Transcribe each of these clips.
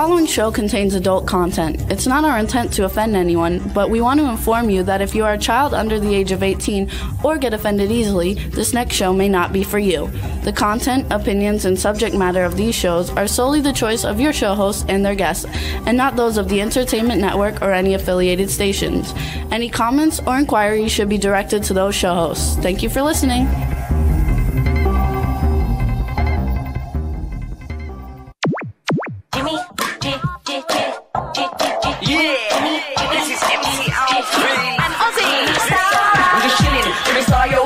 following show contains adult content. It's not our intent to offend anyone, but we want to inform you that if you are a child under the age of 18 or get offended easily, this next show may not be for you. The content, opinions, and subject matter of these shows are solely the choice of your show hosts and their guests, and not those of the Entertainment Network or any affiliated stations. Any comments or inquiries should be directed to those show hosts. Thank you for listening.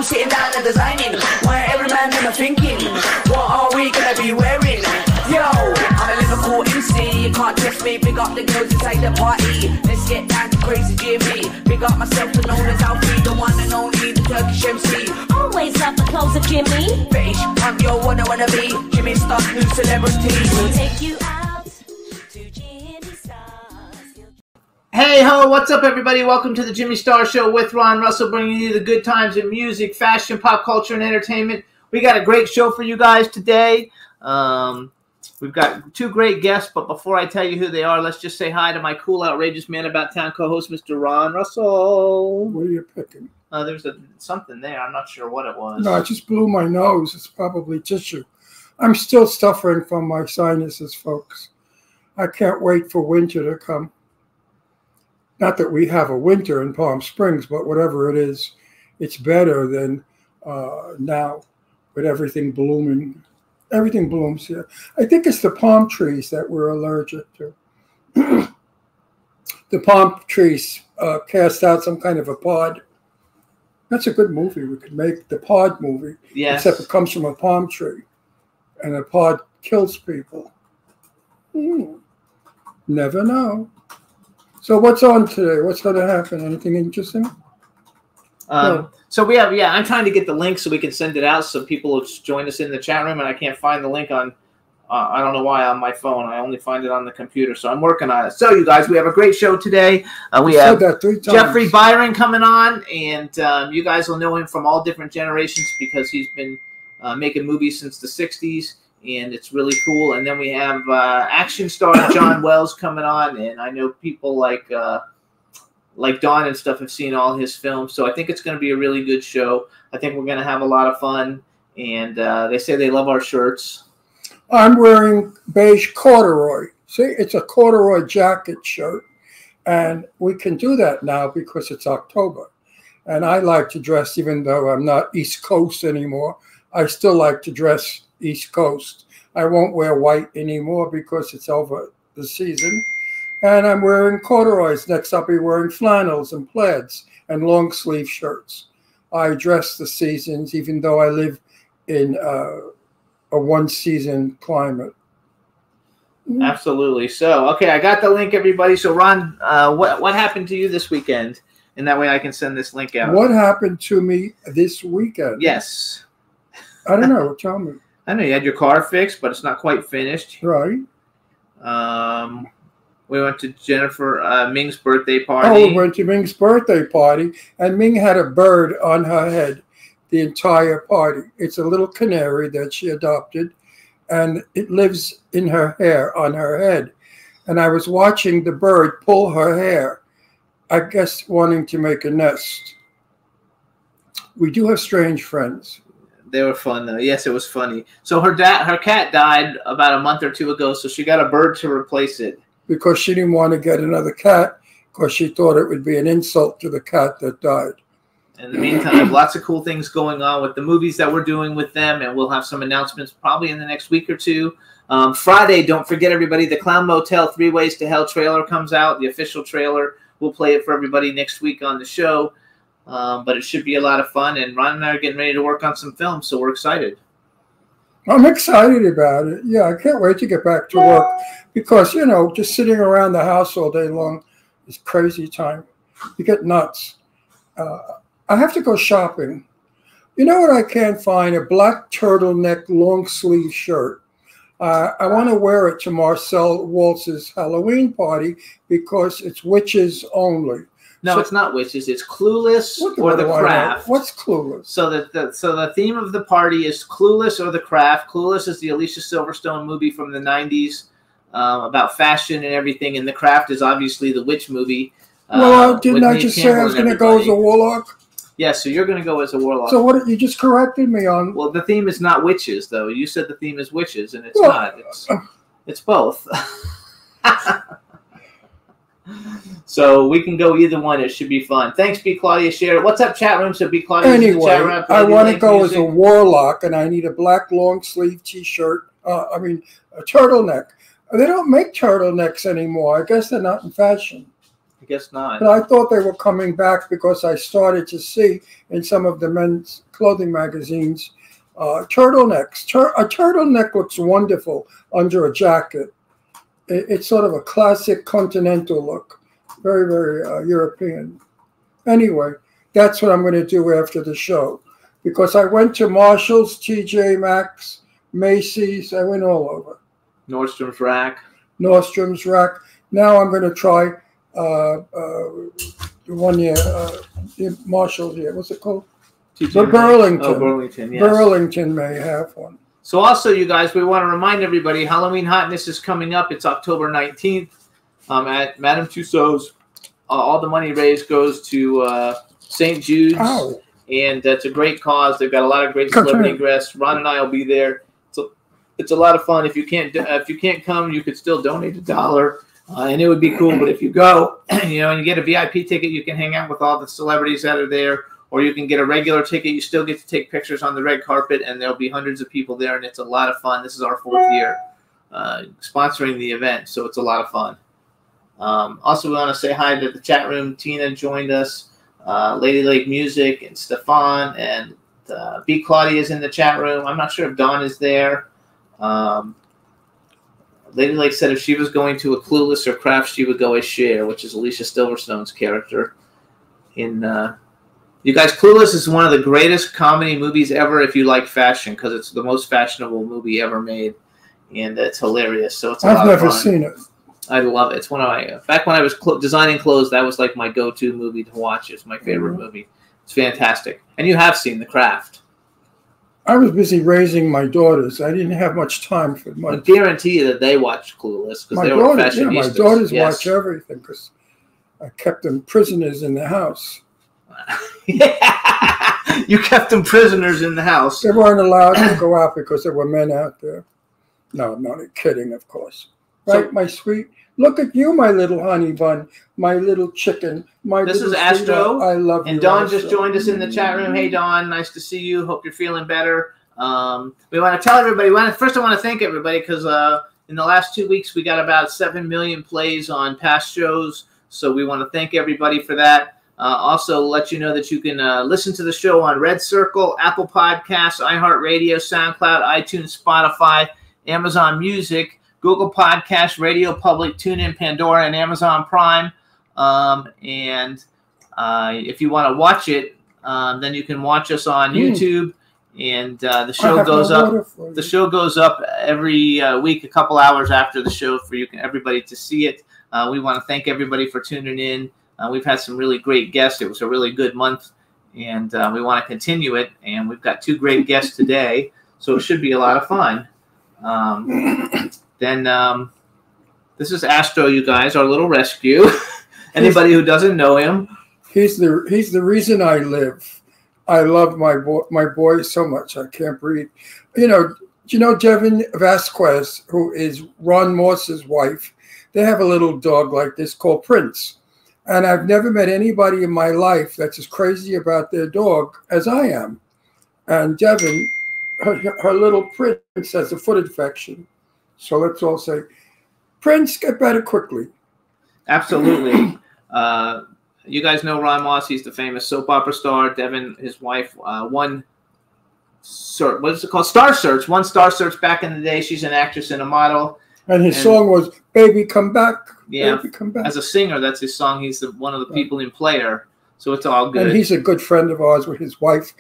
Sitting down and designing, where every man in my thinking, what are we gonna be wearing? Yo, I'm a Liverpool MC, you can't test me. Big up the girls inside the party, let's get down to crazy Jimmy. Big up myself, the known as Alfie, the one and only, the Turkish MC. Always love the clothes of Jimmy. Bitch, I'm your one I wanna be, Jimmy Star's new celebrity. We'll take you out to Jimmy Star's. Hey ho, what's up everybody? Welcome to the Jimmy Star Show with Ron Russell, bringing you the good times in music, fashion, pop culture, and entertainment. We got a great show for you guys today. We've got two great guests, but before I tell you who they are, let's just say hi to my cool, outrageous man about town co-host, Mr. Ron Russell. What are you picking? There's something there. I'm not sure what it was. No, I just blew my nose. It's probably tissue. I'm still suffering from my sinuses, folks. I can't wait for winter to come. Not that we have a winter in Palm Springs, but whatever it is, it's better than now with everything blooming. Everything blooms here. I think it's the palm trees that we're allergic to. The palm trees cast out some kind of a pod. That's a good movie. We could make the pod movie. Yes. Except it comes from a palm tree. And a pod kills people. Never know. So what's on today? What's going to happen? Anything interesting? So we have, I'm trying to get the link so we can send it out so people will join us in the chat room, and I can't find the link on, I don't know why, on my phone. I only find it on the computer, so I'm working on it. So you guys, we have a great show today. We have Jeffrey Byron coming on, and you guys will know him from all different generations because he's been making movies since the 60s. And it's really cool. And then we have action star John Wells coming on, and I know people like Dawn and stuff have seen all his films. So I think it's going to be a really good show. I think we're going to have a lot of fun, and they say they love our shirts. I'm wearing beige corduroy. See, it's a corduroy jacket shirt, and we can do that now because it's October. And I like to dress, even though I'm not East Coast anymore, I still like to dress East Coast. I won't wear white anymore because it's over the season. And I'm wearing corduroys. Next I'll be wearing flannels and plaids and long sleeve shirts. I dress the seasons even though I live in a one season climate. Absolutely. So, okay, I got the link, everybody. So Ron, what happened to you this weekend? And that way I can send this link out. What happened to me this weekend? Yes. I don't know. Tell me. I know you had your car fixed, but it's not quite finished. Right. We went to Jennifer Ming's birthday party. Oh, we went to Ming's birthday party, and Ming had a bird on her head the entire party. It's a little canary that she adopted, and it lives in her hair, on her head. And I was watching the bird pull her hair, I guess wanting to make a nest. We do have strange friends. They were fun, though. Yes, it was funny. So her cat died about a month or two ago, so she got a bird to replace it. Because she didn't want to get another cat, because she thought it would be an insult to the cat that died. In the meantime, lots of cool things going on with the movies that we're doing with them, and we'll have some announcements probably in the next week or two. Friday, don't forget, everybody, the Clown Motel 3 Ways to Hell trailer comes out, the official trailer. We'll play it for everybody next week on the show. But it should be a lot of fun, and Ron and I are getting ready to work on some films, so we're excited. I'm excited about it. Yeah, I can't wait to get back to work because, you know, just sitting around the house all day long is crazy time. You get nuts. I have to go shopping. You know what I can't find? A black turtleneck long sleeve shirt. I want to wear it to Marcel Waltz's Halloween party because it's witches only. No, it's not witches. It's Clueless or The Craft. What's Clueless? So the theme of the party is Clueless or The Craft. Clueless is the Alicia Silverstone movie from the 90s. about fashion and everything. And The Craft is obviously the witch movie. Well, didn't I just say I was going to go as a warlock? Yeah, so you're going to go as a warlock. So what you just corrected me on? Well, the theme is not witches, though. You said the theme is witches, and it's not. It's both. So we can go either one. It should be fun. Thanks, B. Claudia. Share it. What's up, chat room? So B. Claudia. Anyway, I want to go as a warlock, and I need a black long sleeve T-shirt. A turtleneck. They don't make turtlenecks anymore. I guess they're not in fashion. I guess not. But I thought they were coming back because I started to see in some of the men's clothing magazines turtlenecks. A turtleneck looks wonderful under a jacket. It's sort of a classic continental look. Very, very European. Anyway, that's what I'm going to do after the show. Because I went to Marshall's, TJ Maxx, Macy's. I went all over. Nordstrom's Rack. Nordstrom's Rack. Now I'm going to try the one here, Marshall here. What's it called? The Burlington. Oh, Burlington, yes. Burlington may have one. So also, you guys, we want to remind everybody, Halloween Hotness is coming up. It's October 19th at Madame Tussauds. All the money raised goes to St. Jude's. Ow. And it's a great cause. They've got a lot of great celebrity guests. Ron and I will be there. It's a lot of fun. If you can't come, you could still donate $1. And it would be cool. But if you go, and you get a VIP ticket, you can hang out with all the celebrities that are there. Or you can get a regular ticket. You still get to take pictures on the red carpet, and there'll be hundreds of people there, and it's a lot of fun. This is our 4th year sponsoring the event, so it's a lot of fun. Also, we want to say hi to the chat room. Tina joined us, Lady Lake Music, and Stefan, and B. Claudia is in the chat room. I'm not sure if Dawn is there. Lady Lake said if she was going to a Clueless or Craft, she would go as Cher, which is Alicia Silverstone's character in... You guys, Clueless is one of the greatest comedy movies ever if you like fashion, because it's the most fashionable movie ever made, and it's hilarious. So it's a lot of fun. I've never seen it. I love it. It's one of my back when I was designing clothes, that was like my go-to movie to watch. It's my favorite movie. It's fantastic. And you have seen The Craft. I was busy raising my daughters. I didn't have much time for much. I guarantee you that they watched Clueless because they were fashionistas. Yeah, my daughters watch everything because I kept them prisoners in the house. Yeah. You kept them prisoners in the house. They weren't allowed to go out because there were men out there. No, I'm not kidding, of course. Right, so, my sweet. Look at you, my little honey bun, my little chicken. This is Astro. I love you. And Dawn just joined us in the chat room. Hey, Dawn, nice to see you. Hope you're feeling better. We want to tell everybody. First, I want to thank everybody because in the last 2 weeks, we got about 7 million plays on past shows. So we want to thank everybody for that. Also, let you know that you can listen to the show on Red Circle, Apple Podcasts, iHeartRadio, SoundCloud, iTunes, Spotify, Amazon Music, Google Podcasts, Radio Public, TuneIn, Pandora, and Amazon Prime. And if you want to watch it, then you can watch us on YouTube. And the show goes up. The show goes up every week, a couple hours after the show for everybody to see it. We want to thank everybody for tuning in. We've had some really great guests. It was a really good month, and we want to continue it. And we've got 2 great guests today, so it should be a lot of fun. This is Astro, you guys, our little rescue. Anybody who doesn't know him, he's the reason I live. I love my boy so much. I can't breathe. Do you know Devin Vasquez, who is Ron Moss's wife? They have a little dog like this called Prince. And I've never met anybody in my life that's as crazy about their dog as I am. And Devin, her little Prince has a foot infection. So let's all say, Prince, get better quickly. Absolutely. You guys know Ron Moss. He's the famous soap opera star. Devin, his wife, won what is it called? Star Search. Won Star Search back in the day. She's an actress and a model. And his song was "Baby Come Back." Yeah, Baby, come back. As a singer, that's his song. He's one of the people in Player, so it's all good. And he's a good friend of ours with his wife,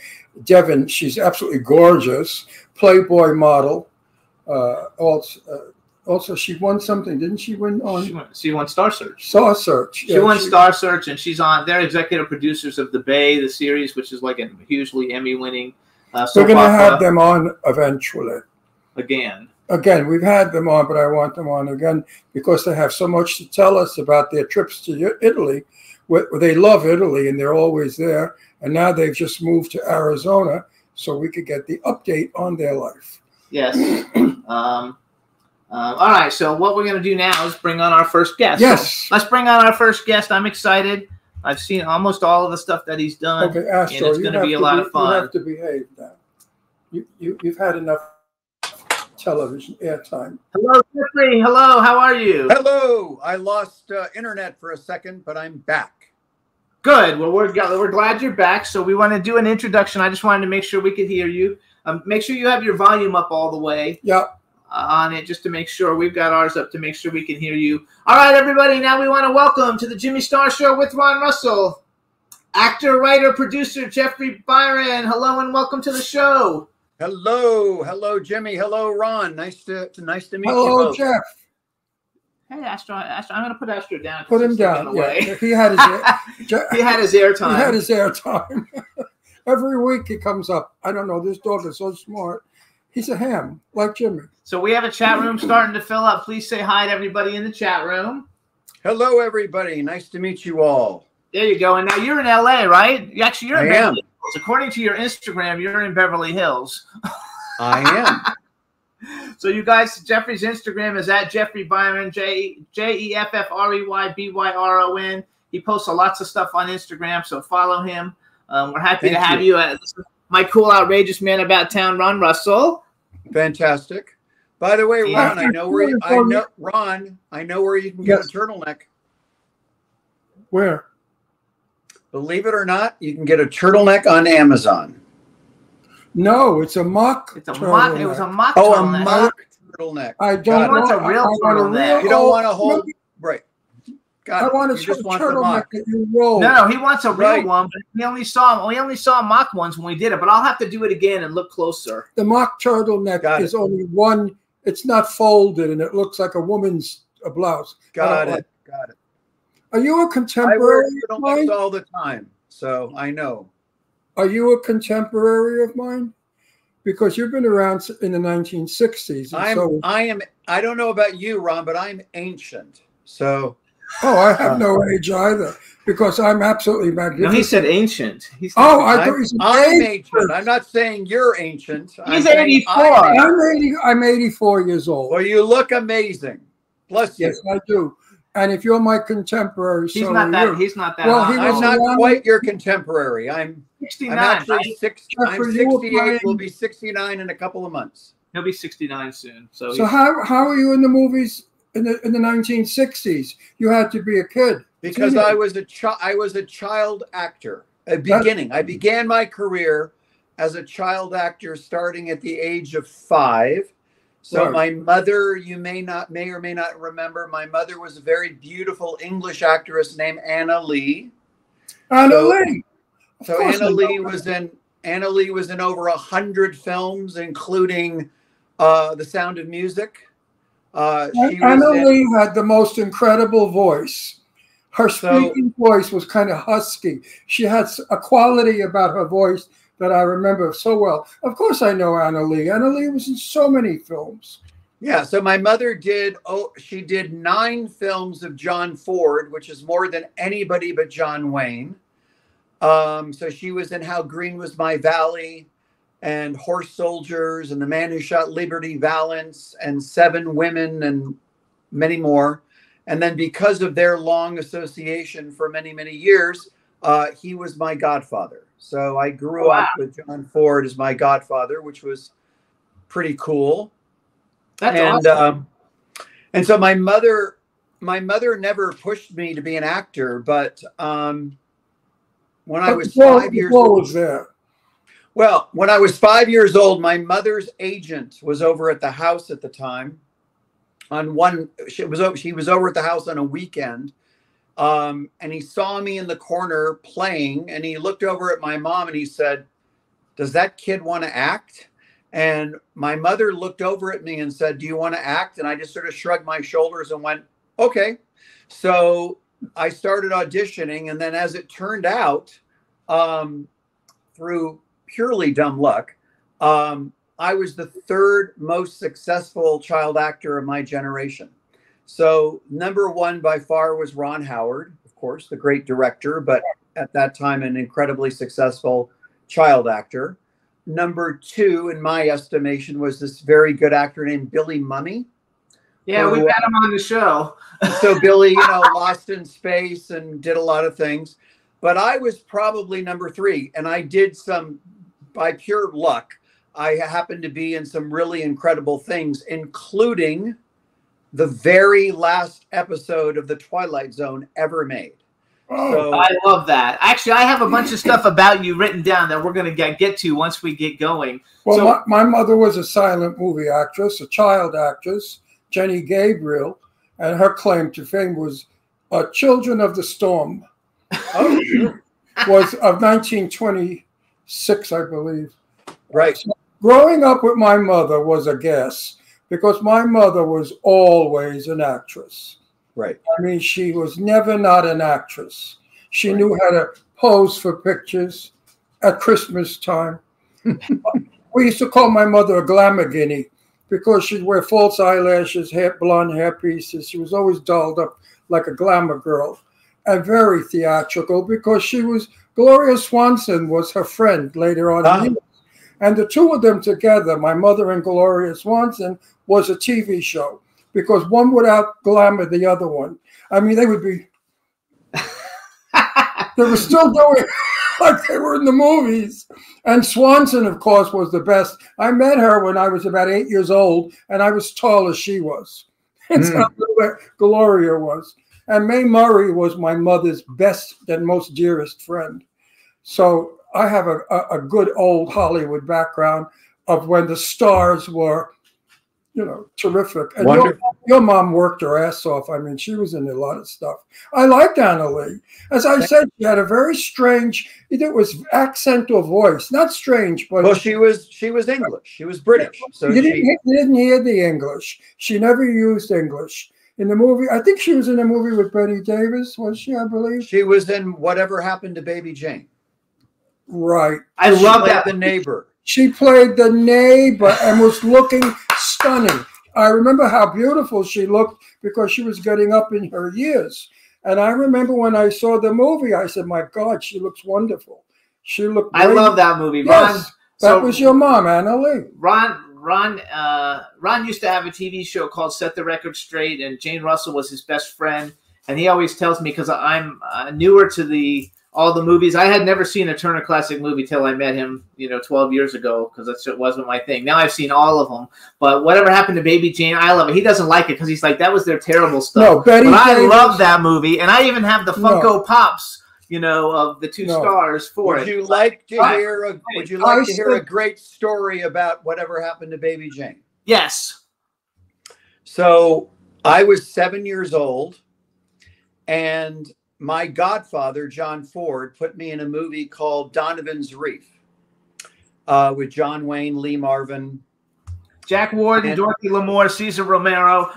Devin. She's absolutely gorgeous, Playboy model. Also, she won something, didn't she? Win on? She won Star Search. Star Search. She won Star Search, and she's on. They're executive producers of The Bay, the series, which is like a hugely Emmy-winning. We're going to have them on eventually. Again. again, we've had them on, but I want them on again because they have so much to tell us about their trips to Italy. Where they love Italy and they're always there. And now they've just moved to Arizona so we could get the update on their life. Yes. All right. So what we're going to do now is bring on our first guest. Yes. So let's bring on our first guest. I'm excited. I've seen almost all of the stuff that he's done. Okay, Astro, and it's going to be a lot of fun. You have to behave now. You've had enough television airtime. Hello, Jeffrey. Hello. How are you? Hello. I lost internet for a second, but I'm back. Good. Well, we're glad you're back. So we want to do an introduction. I just wanted to make sure we could hear you. Make sure you have your volume up all the way. Yeah. On it, just to make sure. We've got ours up to make sure we can hear you. All right, everybody. Now we want to welcome to the Jimmy Star Show with Ron Russell, actor, writer, producer Jeffrey Byron. Hello and welcome to the show. Hello, Jimmy. Hello, Ron. Nice to meet you. Hello, both. Jeff. Hey, Astro. I'm going to put Astro down. Put him down. Yeah. He had his he had his airtime. He had his airtime. Every week he comes up. I don't know. This dog is so smart. He's a ham, like Jimmy. So we have a chat room starting to fill up. Please say hi to everybody in the chat room. Hello, everybody. Nice to meet you all. There you go. And now you're in LA, right? Actually, you're in I am. Beverly Hills. According to your Instagram, you're in Beverly Hills. I am. So you guys, Jeffrey's Instagram is at Jeffrey Byron, JEFFREYBYRON. He posts lots of stuff on Instagram, so follow him. We're happy to have you. My cool, outrageous man about town, Ron Russell. Fantastic. By the way, Ron, I know where you can get a turtleneck. Where? Believe it or not, you can get a turtleneck on Amazon. No, it's a mock. It's a mock. It was a mock. Oh, turtleneck. a mock turtleneck. I don't want know. a real turtleneck. You don't want to hold. Right. I want a turtleneck that you roll. No, he wants a real one, but we only saw mock ones when we did it. But I'll have to do it again and look closer. The mock turtleneck is only one. It's not folded, and it looks like a woman's blouse. Got it. Are you a contemporary? I wear turtlenecks all the time, so I know. Are you a contemporary of mine? Because you've been around in the 1960s. I don't know about you, Ron, but I'm ancient. So. Oh, I have no age either because I'm absolutely magnificent. No, he said ancient. I thought he said I'm ancient. I'm not saying you're ancient. He's 84. I'm 84 years old. Well, you look amazing. Bless you. Yes, I do. And if you're my contemporary, he's not that. He's not that. Well, I'm not quite your contemporary. I'm 69. I'm actually I'm 68. Will be 69 in a couple of months. He'll be 69 soon. So how are you in the movies in the 1960s? You had to be a kid because I was a child actor. I began my career as a child actor starting at the age of 5. So my mother, you may or may not remember, my mother was a very beautiful English actress named Anna Lee. Anna Lee. So Anna Lee was in over 100 films, including The Sound of Music. Anna Lee had the most incredible voice. Her speaking voice was kind of husky. She had a quality about her voice that I remember so well. Of course, I know Anna Lee. Anna Lee was in so many films. Yeah, so my mother did 9 films of John Ford, which is more than anybody but John Wayne. So she was in How Green Was My Valley and Horse Soldiers and The Man Who Shot Liberty Valance and 7 Women and many more. And then because of their long association for many, many years, he was my godfather. So I grew up with John Ford as my godfather, which was pretty cool. That's awesome. And so my mother never pushed me to be an actor, but when I was 5 years old, well, when I was 5 years old, my mother's agent was over at the house at the time. She was over at the house on a weekend. And he saw me in the corner playing, and he looked over at my mom and he said, "Does that kid want to act?" And my mother looked over at me and said, "Do you want to act?" And I just sort of shrugged my shoulders and went, "Okay." So I started auditioning, and then as it turned out, through purely dumb luck, I was the third most successful child actor of my generation. So number one by far was Ron Howard, of course, the great director, but at that time an incredibly successful child actor. Number two, in my estimation, was this very good actor named Billy Mumy. Yeah, we've had him on the show. So Billy, you know, Lost in Space and did a lot of things. But I was probably number three. And I did some, by pure luck, I happened to be in some really incredible things, including the very last episode of The Twilight Zone ever made. Oh, so, I love that. Actually, I have a bunch of stuff about you written down that we're going to get to once we get going. Well, so, my mother was a silent movie actress, a child actress, Jenny Gabriel, and her claim to fame was Children of the Storm. Oh, sure. Was of 1926, I believe. Right. So growing up with my mother was a guess because my mother was always an actress. Right. I mean, she was never not an actress. She knew how to pose for pictures at Christmas time. We used to call my mother a glamour guinea because she'd wear false eyelashes, blonde hair pieces. She was always dolled up like a glamour girl and very theatrical because she was, Gloria Swanson was her friend later on. And the two of them together, my mother and Gloria Swanson, was a TV show. Because one would out-glamour the other one. I mean, they would be, they were still doing like they were in the movies. And Swanson, of course, was the best. I met her when I was about 8 years old, and I was tall as she was. It's how Gloria was. And Mae Murray was my mother's best and most dearest friend. So I have a good old Hollywood background of when the stars were, you know, terrific. And your mom worked her ass off. I mean, she was in a lot of stuff. I liked Anna Lee. As I said, she had a very strange, either it was accent or voice. Not strange, but... Well, she was English. She was British. So you didn't hear the English. She never used English. In the movie, I think she was in a movie with Betty Davis, was she, I believe? She was in Whatever Happened to Baby Jane. Right. I love that. The neighbor. She played the neighbor and was looking stunning. I remember how beautiful she looked because she was getting up in her years. And I remember when I saw the movie, I said, my God, she looks wonderful. She looked great. I love that movie. Yes, that was your mom, Anna Lee. Ron used to have a TV show called Set the Record Straight, and Jane Russell was his best friend. And he always tells me, because I'm newer to all the movies. I had never seen a Turner Classic movie till I met him, 12 years ago, because that wasn't my thing. Now I've seen all of them. But Whatever Happened to Baby Jane, I love it. He doesn't like it because he's like, that was their terrible stuff. No, Betty but I love that movie, and I even have the Funko Pops, of the two stars for it. Would you like to hear a great story about Whatever Happened to Baby Jane? Yes. So I was 7 years old, and my godfather, John Ford, put me in a movie called Donovan's Reef with John Wayne, Lee Marvin, Jack Warden, Dorothy Lamour, Cesar Romero.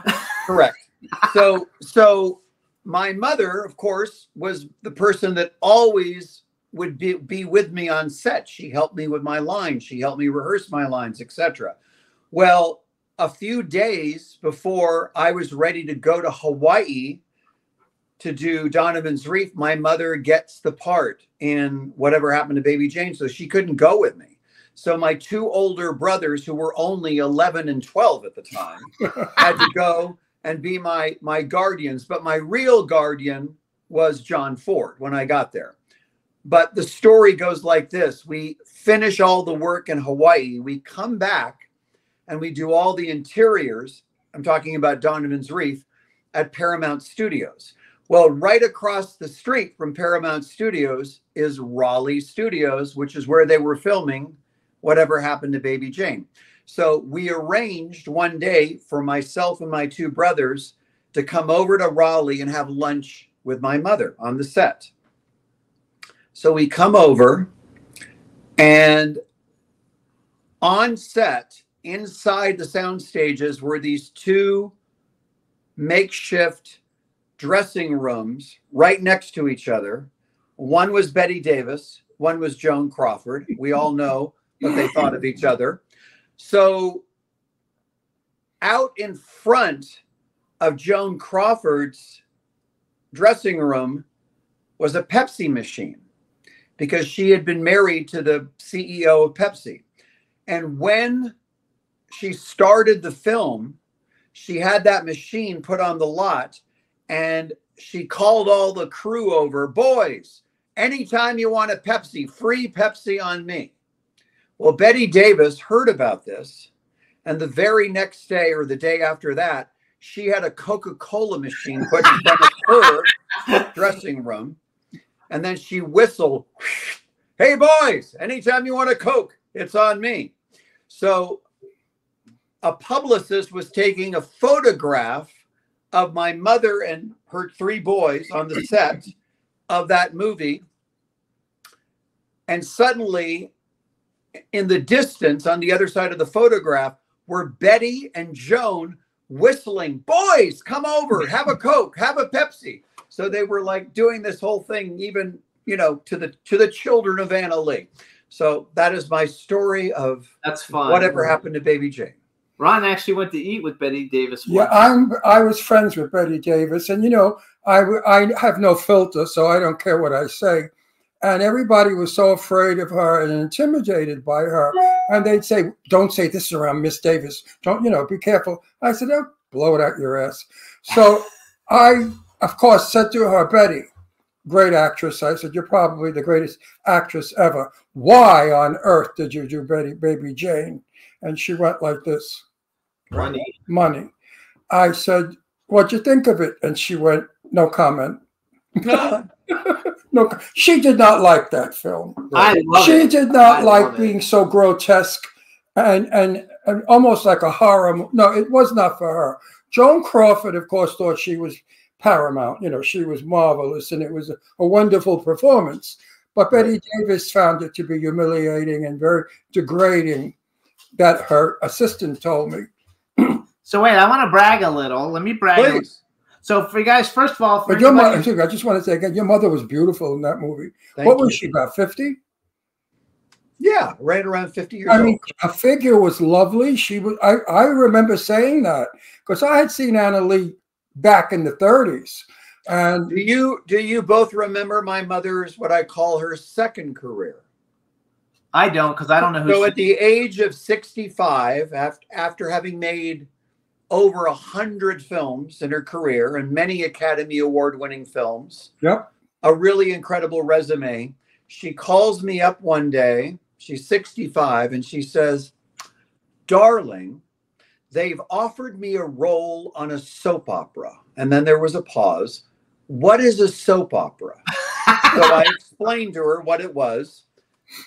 Correct. So my mother, of course, was the person that always would be with me on set. She helped me with my lines. She helped me rehearse my lines, etc. Well, a few days before I was ready to go to Hawaii to do Donovan's Reef, my mother gets the part in Whatever Happened to Baby Jane, so she couldn't go with me. So my two older brothers, who were only 11 and 12 at the time, had to go and be my guardians. But my real guardian was John Ford when I got there. But the story goes like this. We finish all the work in Hawaii. We come back and we do all the interiors. I'm talking about Donovan's Reef at Paramount Studios. Well, right across the street from Paramount Studios is Raleigh Studios, which is where they were filming Whatever Happened to Baby Jane. So we arranged one day for myself and my two brothers to come over to Raleigh and have lunch with my mother on the set. So we come over, and on set, inside the sound stages, were these two makeshift dressing rooms right next to each other. One was Betty Davis, one was Joan Crawford. We all know what they thought of each other. So out in front of Joan Crawford's dressing room was a Pepsi machine, because she had been married to the CEO of Pepsi. And when she started the film, she had that machine put on the lot, and she called all the crew over, boys, anytime you want a Pepsi, free Pepsi on me. Well, Betty Davis heard about this, and the very next day or the day after that, she had a Coca-Cola machine put in front of her dressing room. And then she whistled, hey, boys, anytime you want a Coke, it's on me. So a publicist was taking a photograph of my mother and her 3 boys on the set of that movie. And suddenly, in the distance, on the other side of the photograph, were Betty and Joan whistling, boys, come over, have a Coke, have a Pepsi. So they were like doing this whole thing, even, you know, to the children of Anna Lee. So that is my story of that's fun. Whatever happened to Baby Jane. Ron actually went to eat with Betty Davis once. Yeah, I was friends with Betty Davis, and you know, I have no filter, so I don't care what I say. And everybody was so afraid of her and intimidated by her. And they'd say, don't say this around Miss Davis. Don't, you know, be careful. I said, oh, blow it out your ass. So I, of course, said to her, Betty, great actress. I said, you're probably the greatest actress ever. Why on earth did you do Baby Jane? And she went like this. Money. I said, what'd you think of it? And she went, no comment. No, she did not like that film. She did not like being so grotesque and almost like a horror. No, it was not for her. Joan Crawford, of course, thought she was paramount. You know, she was marvelous, and it was a wonderful performance. But Betty Davis found it to be humiliating and very degrading. That her assistant told me. So wait, I want to brag a little. Let me brag. Please. So for you guys, first of all, but your mother, I just want to say again, your mother was beautiful in that movie. What was she, about 50? Yeah, right around 50 years old. I mean, her figure was lovely. She was. I remember saying that because I had seen Anna Lee back in the 30s. And do you both remember my mother's, what I call her second career? I don't, because I don't know who. So at the age of 65, after having made over 100 films in her career and many Academy Award-winning films, yep, a really incredible resume, she calls me up one day. She's 65, and she says, darling, they've offered me a role on a soap opera. And then there was a pause. What is a soap opera? So I explained to her what it was.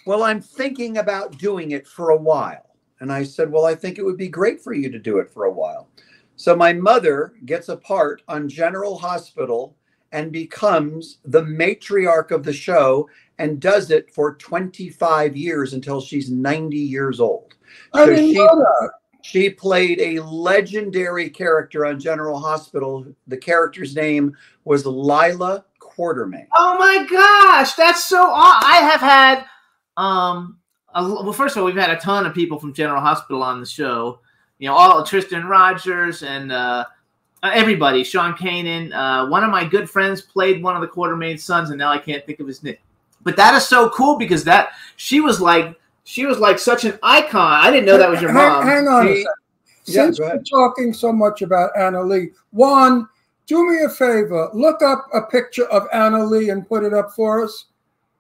Well, I'm thinking about doing it for a while. And I said, well, I think it would be great for you to do it for a while. So my mother gets a part on General Hospital and becomes the matriarch of the show and does it for 25 years until she's 90 years old. I didn't know that. She played a legendary character on General Hospital. The character's name was Lila Quartermain. Oh my gosh, that's so awesome. I have had well, first of all, we've had a ton of people from General Hospital on the show. You know, all Tristan Rogers and everybody. Sean Kanan. One of my good friends played one of the Quartermain's sons, and now I can't think of his name. But that is so cool because she was like such an icon. I didn't know that was your mom. Hang on a second. Since we're talking so much about Anna Lee, Juan, do me a favor. Look up a picture of Anna Lee and put it up for us.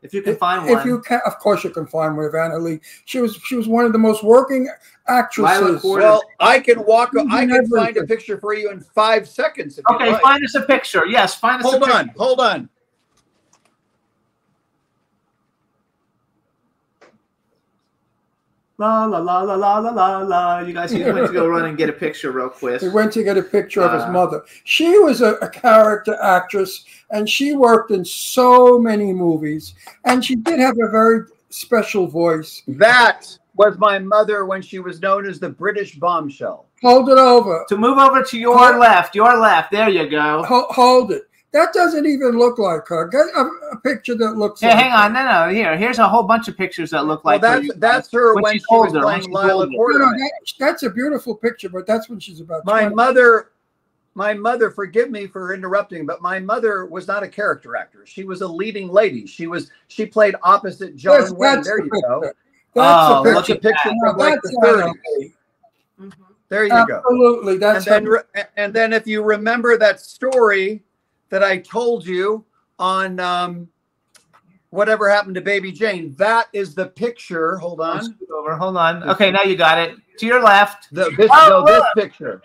If you can find one. If you can, of course you can find one of Anna Lee. She was one of the most working actresses. Well, I can find a picture for you in 5 seconds. If okay, like. Find us a picture. Yes, find us a picture. Hold on. La la la la la la la la. You guys went to go run and get a picture real quick. He went to get a picture of his mother. She was a character actress, and she worked in so many movies. And she did have a very special voice. That was my mother when she was known as the British Bombshell. Hold it over. To move over to your left. Your left. There you go. Hold it. That doesn't even look like her. Get a picture that looks like hang on. her. No. Here's a whole bunch of pictures that look like her. That's her when she was playing Lila Porter. No, that's a beautiful picture, but that's when she's about 20. My mother, forgive me for interrupting, but my mother was not a character actor. She was a leading lady. She played opposite John Wayne. There you go. That's a picture from like the 30s. There you go. Absolutely. That's and then if you remember that story that I told you on Whatever Happened to Baby Jane, that is the picture. Hold on. Hold on. Okay, now you got it. To your left. This picture.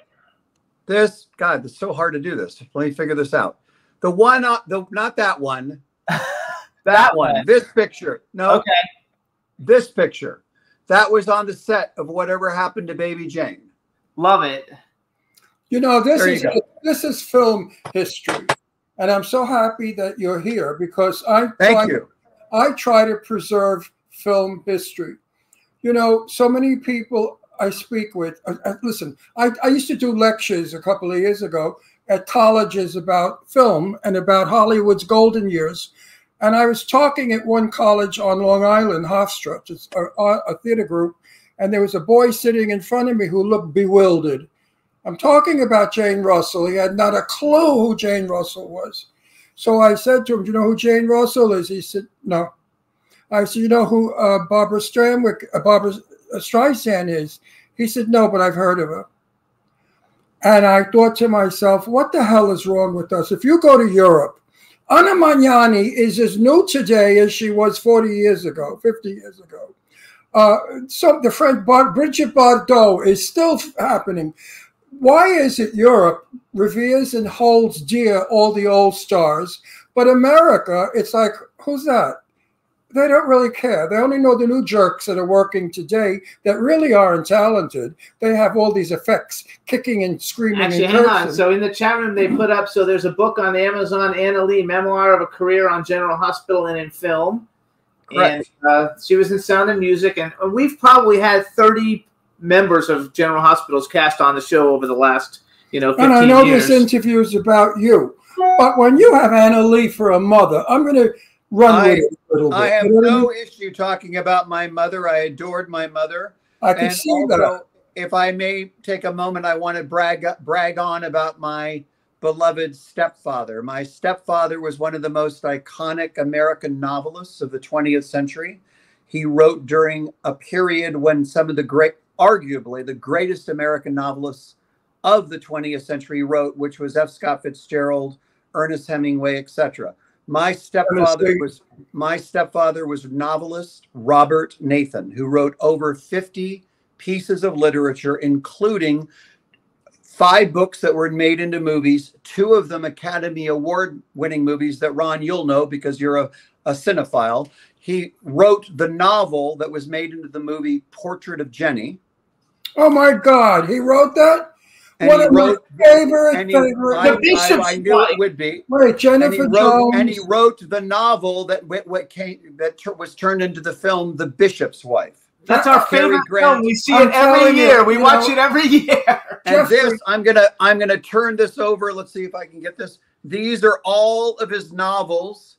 God, it's so hard to do this. Let me figure this out. The one, not that one. That one. This picture. No. Okay. This picture. That was on the set of Whatever Happened to Baby Jane. Love it. You know, this is film history. And I'm so happy that you're here because I try to preserve film history. You know, so many people I speak with, listen, I used to do lectures a couple of years ago at colleges about film and about Hollywood's golden years. And I was talking at one college on Long Island, Hofstra, it's a theater group, and there was a boy sitting in front of me who looked bewildered. I'm talking about Jane Russell. He had not a clue who Jane Russell was. So I said to him, do you know who Jane Russell is? He said, no. I said, you know who Barbara Streisand is? He said, no, but I've heard of her. And I thought to myself, what the hell is wrong with us? If you go to Europe, Anna Magnani is as new today as she was 40 years ago, 50 years ago. The French Brigitte Bardot is still happening. Why is it Europe reveres and holds dear all the old stars, but America, it's like, who's that? They don't really care. They only know the new jerks that are working today that really aren't talented. They have all these effects, kicking and screaming. Actually, hang on. So in the chat room, they put up, so there's a book on Amazon, Anna Lee, Memoir of a Career on General Hospital and in Film. Correct. And she was in Sound and Music. And we've probably had 30 members of General Hospital's cast on the show over the last, 15 years. And I know this interview is about you. But when you have Anna Lee for a mother, I'm going to run with it a little bit. I have no issue talking about my mother. I adored my mother. I can see that. If I may take a moment, I want to brag on about my beloved stepfather. My stepfather was one of the most iconic American novelists of the 20th century. He wrote during a period when some of arguably the greatest American novelists of the 20th century wrote, which was F. Scott Fitzgerald, Ernest Hemingway, etc. My stepfather was novelist Robert Nathan, who wrote over 50 pieces of literature, including 5 books that were made into movies, 2 of them Academy Award-winning movies that, Ron, you'll know because you're a cinephile. He wrote the novel that was made into the movie Portrait of Jenny. Oh, my God. He wrote that? And one of my favorite. I knew it would be. Wait, Jennifer Jones. And he wrote the novel that was turned into the film The Bishop's Wife. That's our favorite film. We see it every year. We watch it every year. And this, I'm gonna turn this over. Let's see if I can get this. These are all of his novels.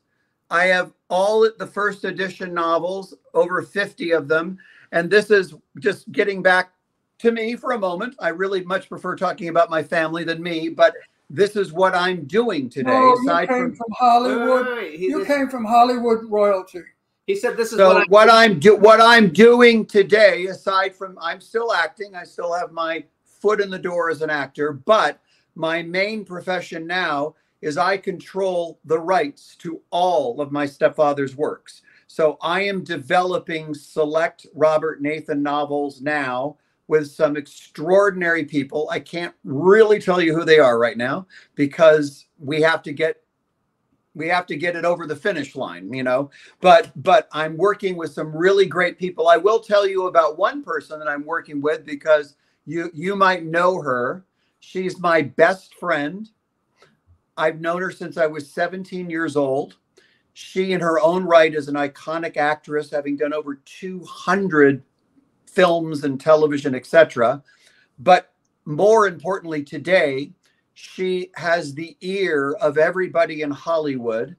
I have all the first edition novels, over 50 of them. And this is just getting back to me for a moment. I really much prefer talking about my family than me, but this is what I'm doing today. Oh, you came from Hollywood. You came from Hollywood royalty. He said this is what I'm doing today, aside from I'm still acting. I still have my foot in the door as an actor, but my main profession now is I control the rights to all of my stepfather's works. So I am developing select Robert Nathan novels now with some extraordinary people. I can't really tell you who they are right now because we have to get it over the finish line, but I'm working with some really great people. I will tell you about one person that I'm working with because you might know her. She's my best friend. I've known her since I was 17 years old. She in her own right is an iconic actress, having done over 200 films and television, etc. But more importantly today, She has the ear of everybody in Hollywood.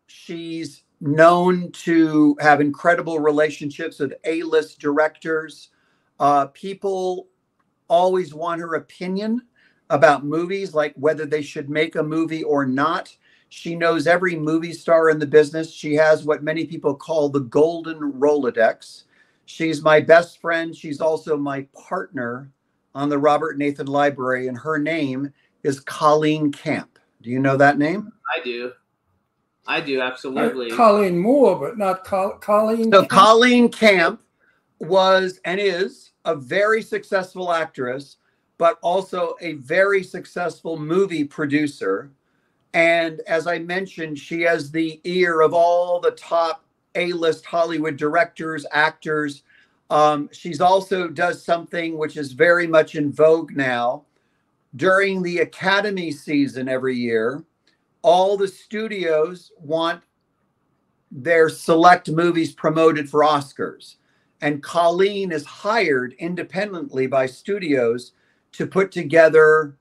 She's known to have incredible relationships with A-list directors. People always want her opinion about movies, like whether they should make a movie or not. She knows every movie star in the business. She has what many people call the golden Rolodex. She's my best friend. She's also my partner on the Robert Nathan Library, and her name is Colleen Camp. Do you know that name? I do. I do, absolutely. Colleen Moore, but not Colleen. So Colleen Camp was and is a very successful actress, but also a very successful movie producer. And as I mentioned, she has the ear of all the top A-list Hollywood directors, actors. She's also does something which is very much in vogue now. During the Academy season every year, all the studios want their select movies promoted for Oscars. And Colleen is hired independently by studios to put together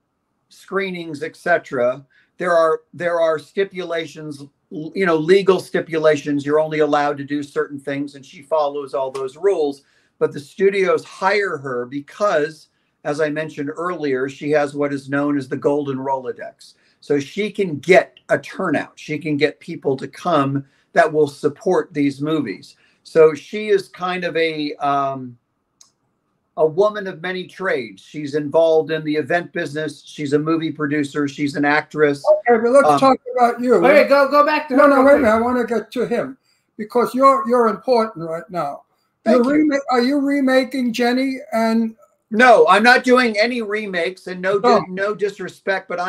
screenings, etc. There are stipulations, you know, legal stipulations. You're only allowed to do certain things, and she follows all those rules. But the studios hire her because, as I mentioned earlier, she has what is known as the golden Rolodex. So she can get a turnout. She can get people to come that will support these movies. So she is kind of a woman of many trades. She's involved in the event business. She's a movie producer. She's an actress. Okay, but let's talk about you. Wait, go back to her. No, wait a minute. I want to get to him because you're important right now. Are you remaking Jenny? And no, I'm not doing any remakes, and no disrespect, but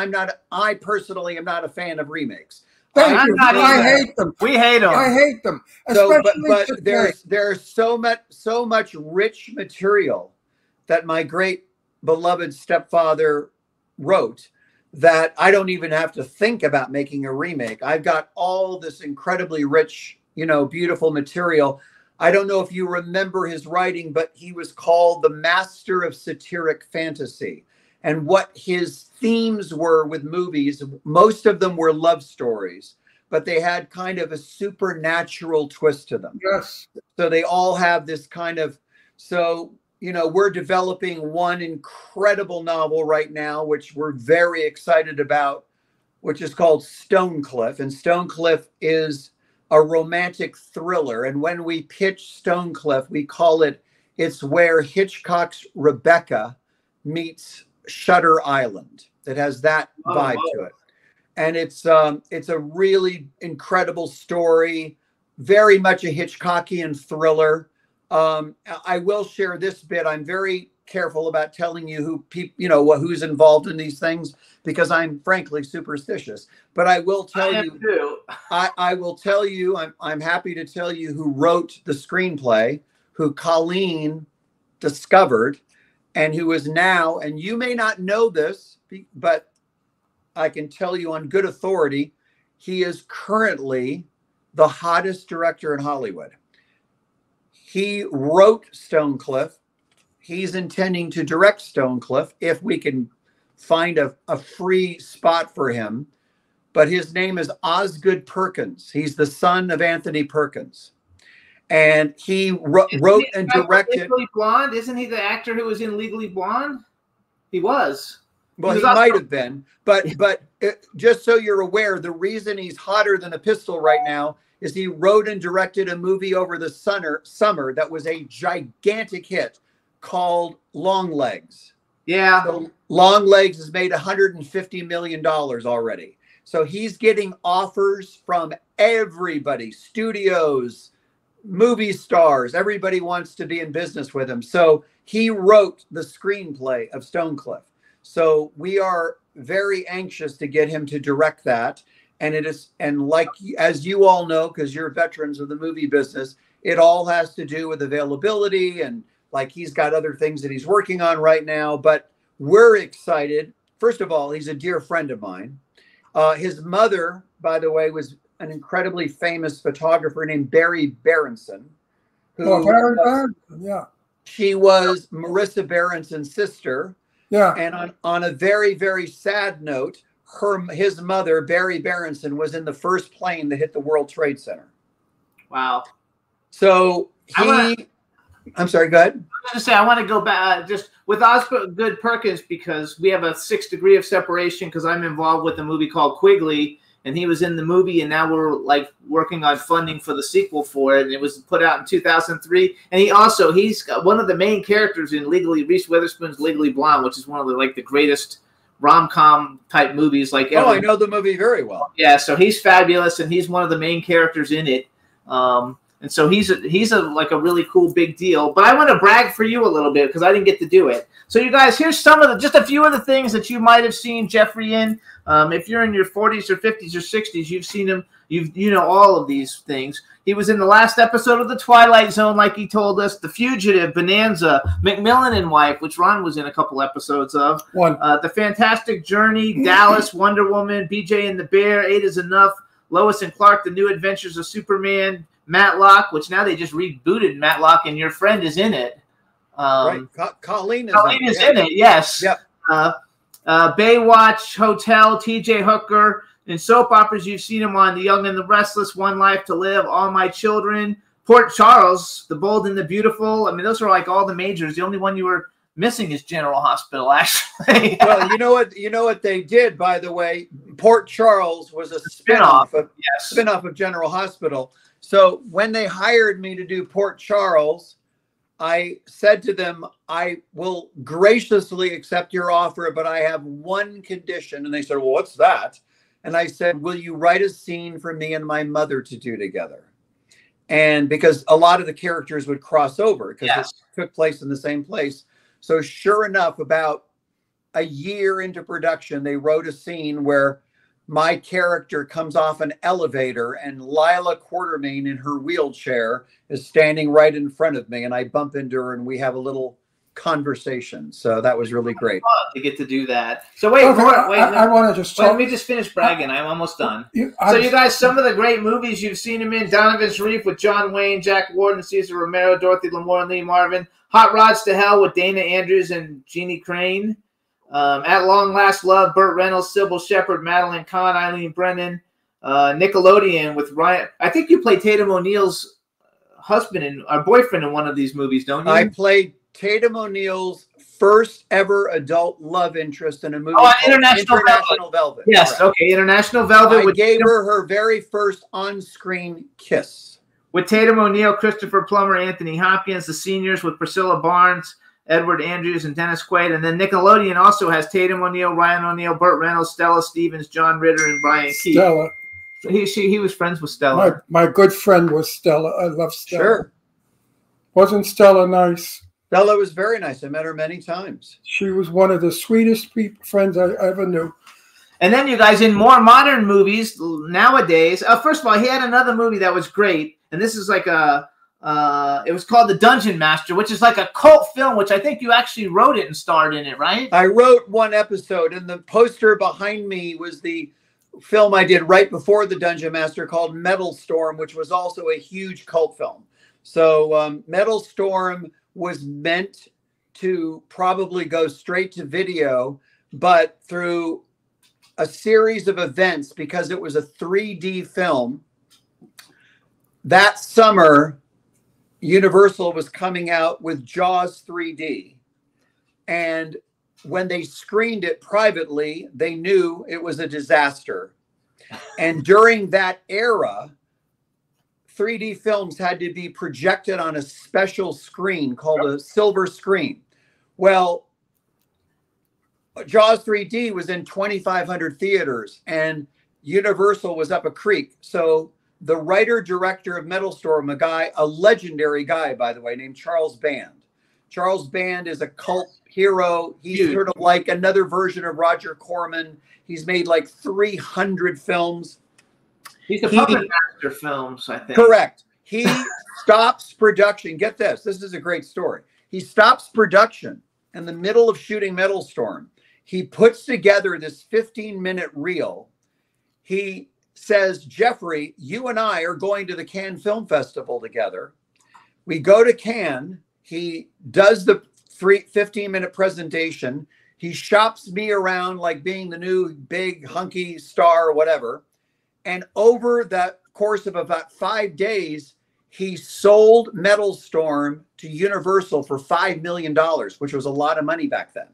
I personally am not a fan of remakes. I hate them. We hate them. I hate them. So, but there's so much rich material that my great beloved stepfather wrote that I don't even have to think about making a remake. I've got all this incredibly rich, you know, beautiful material. I don't know if you remember his writing, but he was called the master of satiric fantasy. And what his themes were with movies, most of them were love stories, but they had kind of a supernatural twist to them. Yes. So they all have this kind of, so, you know, we're developing one incredible novel right now, which we're very excited about, which is called Stonecliff. And Stonecliff is a romantic thriller. And when we pitch Stonecliff, we call it's where Hitchcock's Rebecca meets Shutter Island. It has that vibe to it. And it's a really incredible story, very much a Hitchcockian thriller. I will share this bit. I'm very careful about telling you who's involved in these things because I'm frankly superstitious. But I will tell you, I will tell you, I'm happy to tell you who wrote the screenplay, who Colleen discovered, and who is now, and you may not know this, but I can tell you on good authority, he is currently the hottest director in Hollywood. He wrote Stonecliff. He's intending to direct Stonecliff if we can find a free spot for him. But his name is Osgood Perkins. He's the son of Anthony Perkins. And he wrote and directed. Legally Blonde? Isn't he the actor who was in Legally Blonde? He was. Well, he might have been. But just so you're aware, the reason he's hotter than a pistol right now is he wrote and directed a movie over the summer that was a gigantic hit called Long Legs. Yeah. So Long Legs has made $150 million already. So he's getting offers from everybody, studios, movie stars. Everybody wants to be in business with him. So he wrote the screenplay of Stonecliff. So we are very anxious to get him to direct that. And it is, and like, as you all know, because you're veterans of the movie business, it all has to do with availability. And like, he's got other things that he's working on right now, but we're excited. First of all, he's a dear friend of mine. His mother, by the way, was an incredibly famous photographer named Barry Berenson. Barry Berenson, yeah. She was Marissa Berenson's sister. Yeah. And on a very, very sad note, his mother, Barry Berenson, was in the first plane that hit the World Trade Center. Wow. So I'm sorry, go ahead. I was going to say, I want to go back just with Osgood Perkins, because we have a 6 degree of separation, because I'm involved with a movie called Quigley, and he was in the movie, and now we're like working on funding for the sequel for it. And it was put out in 2003. And he's got one of the main characters in Reese Witherspoon's Legally Blonde, which is one of the greatest rom-com type movies like ever. Oh, I know the movie very well. Yeah, so he's fabulous, and he's one of the main characters in it. And so he's a really cool big deal. But I want to brag for you a little bit, because I didn't get to do it. So you guys, here's just a few of the things that you might have seen Jeffrey in. If you're in your 40s or 50s or 60s, you've seen him. You know all of these things. He was in the last episode of The Twilight Zone, like he told us, The Fugitive, Bonanza, Macmillan and Wife, which Ron was in a couple episodes of. The Fantastic Journey, Dallas, Wonder Woman, BJ and the Bear, 8 is Enough, Lois and Clark, The New Adventures of Superman, Matlock, which now they just rebooted Matlock, and your friend is in it. Right, Colleen is in it. Yes. Yep. Baywatch, Hotel, T.J. Hooker. In soap operas, you've seen him on The Young and the Restless, One Life to Live, All My Children, Port Charles, The Bold and the Beautiful. I mean, those are like all the majors. The only one you were missing is General Hospital, actually. Well, you know what they did, by the way. Port Charles was a spinoff of General Hospital. So when they hired me to do Port Charles, I said to them, I will graciously accept your offer, but I have one condition. And they said, well, what's that? And I said, will you write a scene for me and my mother to do together? And because a lot of the characters would cross over, because it took place in the same place. So sure enough, about a year into production, they wrote a scene where my character comes off an elevator and Lila Quartermain in her wheelchair is standing right in front of me, and I bump into her and we have a little conversation. So that was really great to get to do that. So wait, I want to just let me just finish bragging. I'm almost done. You guys, some of the great movies you've seen him in: Donovan's Reef with John Wayne, Jack Warden, Cesar Romero, Dorothy Lamour, and Lee Marvin; Hot Rods to Hell with Dana Andrews and Jeannie Crane; At Long Last Love, Burt Reynolds, Sybil Shepherd, Madeline Kahn, Eileen Brennan; Nickelodeon with Ryan. I think you played Tatum O'Neal's husband or boyfriend in one of these movies, don't you? I played Tatum O'Neal's first ever adult love interest in a movie called International Velvet. Yes, correct. Okay, International Velvet. I gave her very first on-screen kiss. With Tatum O'Neal, Christopher Plummer, Anthony Hopkins; The Seniors with Priscilla Barnes, Edward Andrews, and Dennis Quaid. And then Nickelodeon also has Tatum O'Neal, Ryan O'Neal, Burt Reynolds, Stella Stevens, John Ritter, and Brian Keith. Stella. He was friends with Stella. My good friend was Stella. I love Stella. Sure. Wasn't Stella nice? Stella was very nice. I met her many times. She was one of the sweetest friends I ever knew. And then you guys, in more modern movies nowadays, first of all, he had another movie that was great. And this is like it was called The Dungeon Master, which is like a cult film, which I think you actually wrote it and starred in it, right? I wrote one episode, and the poster behind me was the film I did right before The Dungeon Master called Metal Storm, which was also a huge cult film. So Metal Storm was meant to probably go straight to video, but through a series of events, because it was a 3D film, that summer, Universal was coming out with Jaws 3D. And when they screened it privately, they knew it was a disaster. And during that era, 3D films had to be projected on a special screen called a silver screen. Well, Jaws 3D was in 2,500 theaters, and Universal was up a creek. So the writer-director of Metal Storm, a legendary guy, by the way, named Charles Band. Charles Band is a cult hero. He's sort of like another version of Roger Corman. He's made like 300 films. He's a puppet master films, I think. Correct. He stops production. Get this. This is a great story. He stops production in the middle of shooting Metal Storm. He puts together this 15-minute reel. He says, Jeffrey, you and I are going to the Cannes Film Festival together. We go to Cannes. He does the 15-minute presentation. He shops me around like being the new big hunky star or whatever. And over the course of about 5 days, he sold Metal Storm to Universal for $5 million, which was a lot of money back then.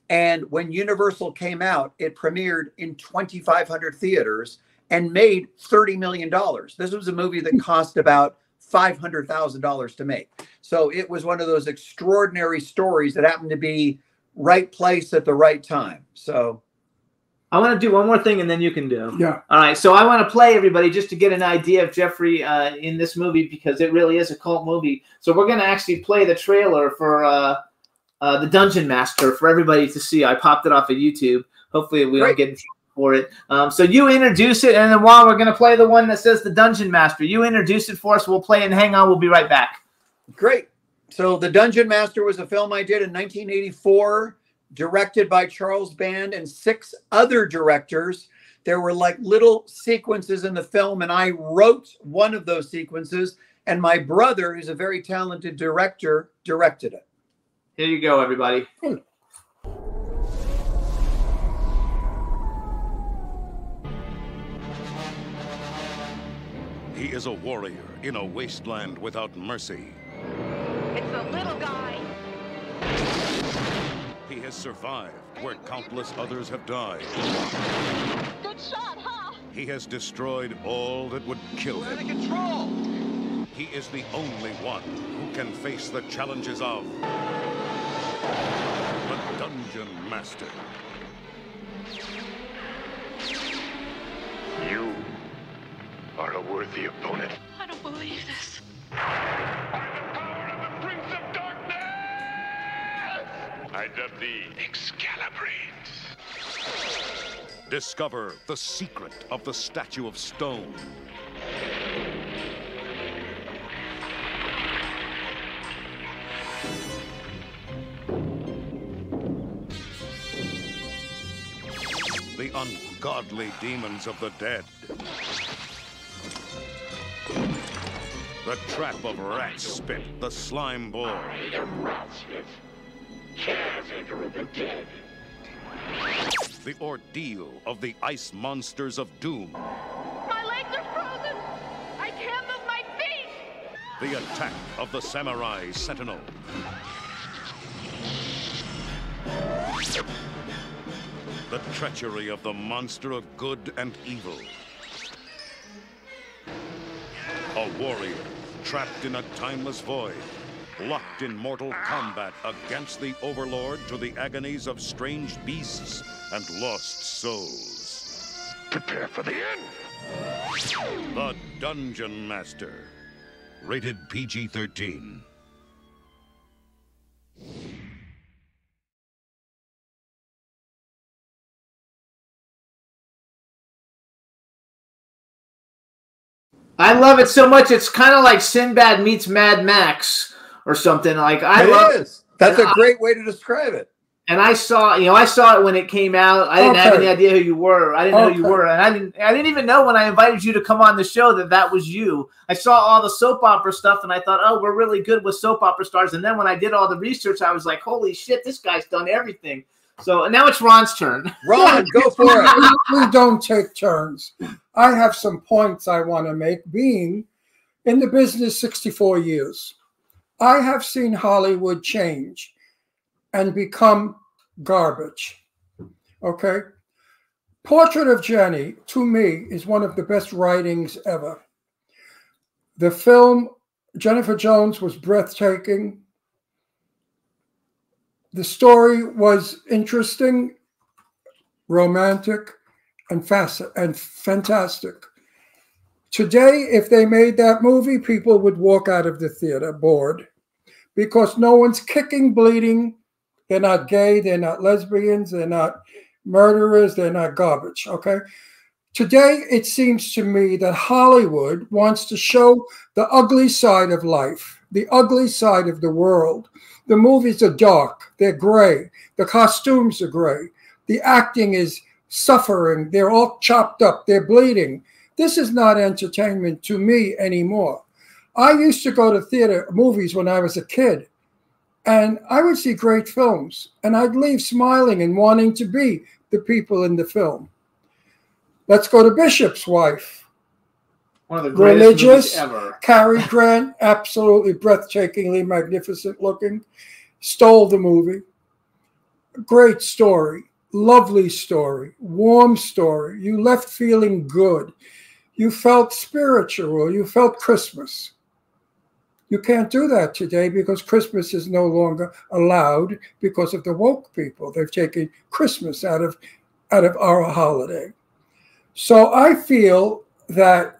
And when Universal came out, it premiered in 2,500 theaters and made $30 million. This was a movie that cost about $500,000 to make. So it was one of those extraordinary stories that happened to be right place at the right time. So I want to do one more thing and then you can do. Yeah. All right. So I want to play everybody just to get an idea of Jeffrey in this movie, because it really is a cult movie. So we're going to actually play the trailer for The Dungeon Master for everybody to see. I popped it off of YouTube. Hopefully we don't get in trouble for it. So you introduce it, and then while we're going to play the one that says The Dungeon Master, you introduce it for us. We'll play and hang on. We'll be right back. Great. So The Dungeon Master was a film I did in 1984, directed by Charles Band and 6 other directors. There were like little sequences in the film, and I wrote one of those sequences, and my brother, who's a very talented director, directed it. Here you go, everybody. He is a warrior in a wasteland without mercy. It's the little guy. He has survived where countless others have died. Good shot, huh? He has destroyed all that would kill him. Out of control. He is the only one who can face the challenges of the Dungeon Master. You are a worthy opponent. I don't believe this. I dub thee Excalibrates. Discover the secret of the Statue of Stone. The ungodly demons of the dead. The trap of rat spit, the slime ball. I am Ratsmith, caretaker of the dead. The ordeal of the ice monsters of doom. My legs are frozen. I can't move my feet. The attack of the samurai sentinel. The treachery of the monster of good and evil. A warrior trapped in a timeless void, locked in mortal combat against the overlord to the agonies of strange beasts and lost souls. Prepare for the end. The Dungeon Master. Rated PG-13. I love it so much. It's kind of like Sinbad meets Mad Max or something. Like It is. That's a great way to describe it. And I saw it when it came out. I didn't have any idea who you were. I didn't know who you were, and I didn't even know when I invited you to come on the show that was you. I saw all the soap opera stuff, and I thought, oh, we're really good with soap opera stars. And then when I did all the research, I was like, holy shit, this guy's done everything. So now it's Ron's turn. Ron, go for it. We don't take turns. I have some points I want to make. Being in the business 64 years, I have seen Hollywood change and become garbage. Okay? Portrait of Jenny, to me, is one of the best writings ever. The film, Jennifer Jones, was breathtaking. The story was interesting, romantic, and fantastic. Today, if they made that movie, people would walk out of the theater bored because no one's kicking, bleeding. They're not gay, they're not lesbians, they're not murderers, they're not garbage, okay? Today, it seems to me that Hollywood wants to show the ugly side of life, the ugly side of the world. The movies are dark, they're gray, the costumes are gray, the acting is suffering, they're all chopped up, they're bleeding. This is not entertainment to me anymore. I used to go to theater movies when I was a kid, And I would see great films, and I'd leave smiling and wanting to be the people in the film. Let's go to Bishop's Wife. One of the greatest Religious, movies ever. Cary Grant, absolutely breathtakingly magnificent looking, stole the movie. Great story, lovely story, warm story. You left feeling good. You felt spiritual. You felt Christmas. You can't do that today because Christmas is no longer allowed because of the woke people. They've taken Christmas out of our holiday. So I feel that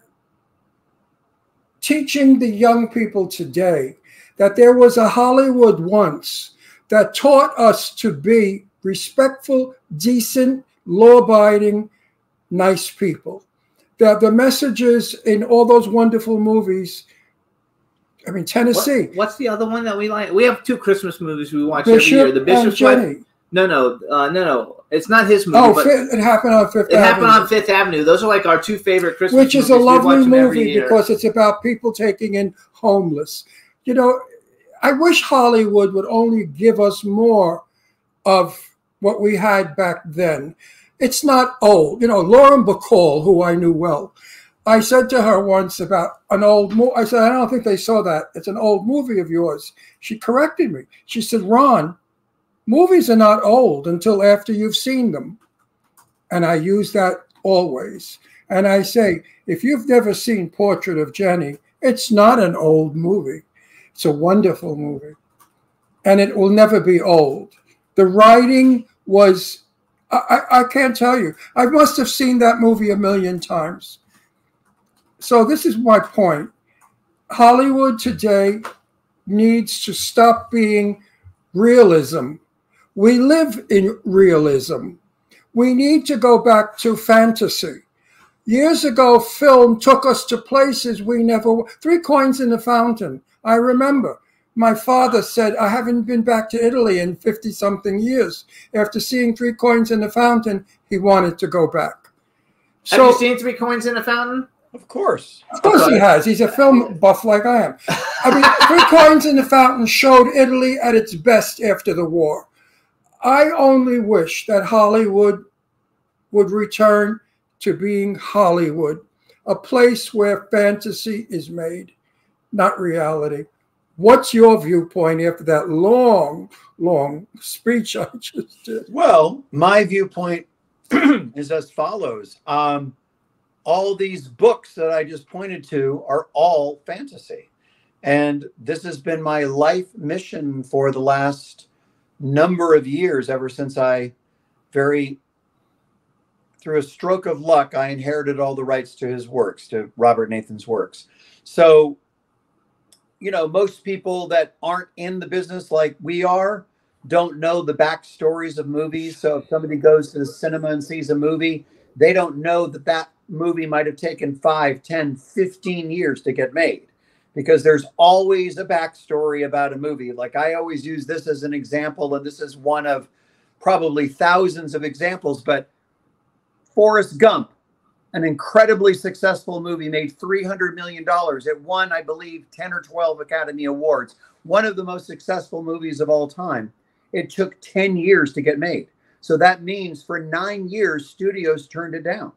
teaching the young people today that there was a Hollywood once that taught us to be respectful, decent, law-abiding, nice people. That the messages in all those wonderful movies, I mean, Tennessee. What's the other one that we like? We have two Christmas movies we watch Bishop every year. The Bishop's Wife. No. It's not his movie. Oh, but it happened on Fifth Avenue. It happened on Fifth Avenue. Those are like our two favorite Christmas movies. Which is a lovely movie because it's about people taking in homeless. You know, I wish Hollywood would only give us more of what we had back then. It's not old. You know, Lauren Bacall, who I knew well, I said to her once about an old movie. I said, I don't think they saw that. It's an old movie of yours. She corrected me. She said, Ron, movies are not old until after you've seen them. And I use that always. And I say, if you've never seen Portrait of Jenny, it's not an old movie. It's a wonderful movie. And it will never be old. The writing was, I can't tell you. I must have seen that movie 1,000,000 times. So this is my point. Hollywood today needs to stop being realism. We live in realism. We need to go back to fantasy. Years ago, film took us to places we never... Three Coins in the Fountain. I remember. My father said, I haven't been back to Italy in 50-something years. After seeing Three Coins in the Fountain, he wanted to go back. Have you seen Three Coins in the Fountain? Of course. Of course he has. He's a film buff like I am. I mean, Three Coins in the Fountain showed Italy at its best after the war. I only wish that Hollywood would return to being Hollywood, a place where fantasy is made, not reality. What's your viewpoint after that long, long speech I just did? Well, my viewpoint is as follows. All these books that I just pointed to are all fantasy. And this has been my life mission for the last number of years, ever since through a stroke of luck, I inherited all the rights to his works, to Robert Nathan's works. So, you know, most people that aren't in the business like we are don't know the backstories of movies. So if somebody goes to the cinema and sees a movie, they don't know that that movie might have taken 5, 10, 15 years to get made, because there's always a backstory about a movie. Like I always use this as an example, and this is one of probably thousands of examples, but Forrest Gump, an incredibly successful movie, made $300 million. It won, I believe, 10 or 12 Academy Awards. One of the most successful movies of all time. It took 10 years to get made. So that means for 9 years, studios turned it down.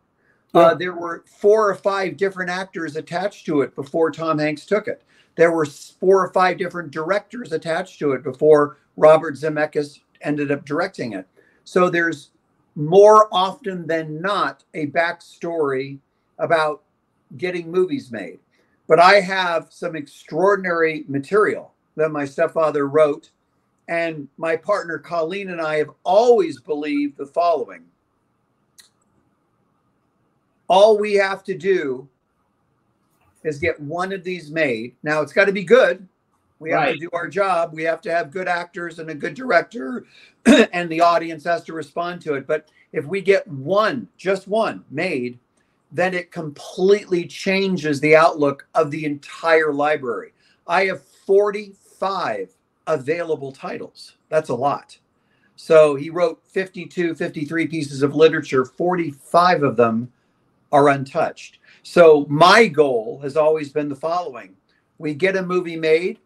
There were 4 or 5 different actors attached to it before Tom Hanks took it. There were 4 or 5 different directors attached to it before Robert Zemeckis ended up directing it. So there's more often than not a backstory about getting movies made. But I have some extraordinary material that my stepfather wrote. And my partner Colleen and I have always believed the following. All we have to do is get one of these made. Now, it's got to be good. We have to do our job. We have to have good actors and a good director, and the audience has to respond to it. But if we get one, just one made, then it completely changes the outlook of the entire library. I have 45 available titles. That's a lot. So he wrote 52, 53 pieces of literature. 45 of them are untouched. So my goal has always been the following. We get a movie made.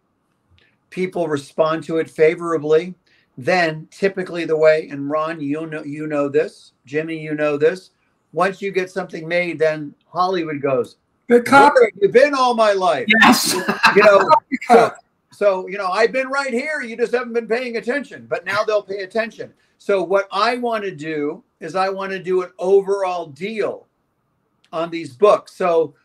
people respond to it favorably, then typically the way, and Ron, you know this, Jimmy, you know this, once you get something made, then Hollywood goes, where have you been all my life? Yes. You know, so, you know, I've been right here. You just haven't been paying attention, but now they'll pay attention. So what I want to do is I want to do an overall deal on these books. So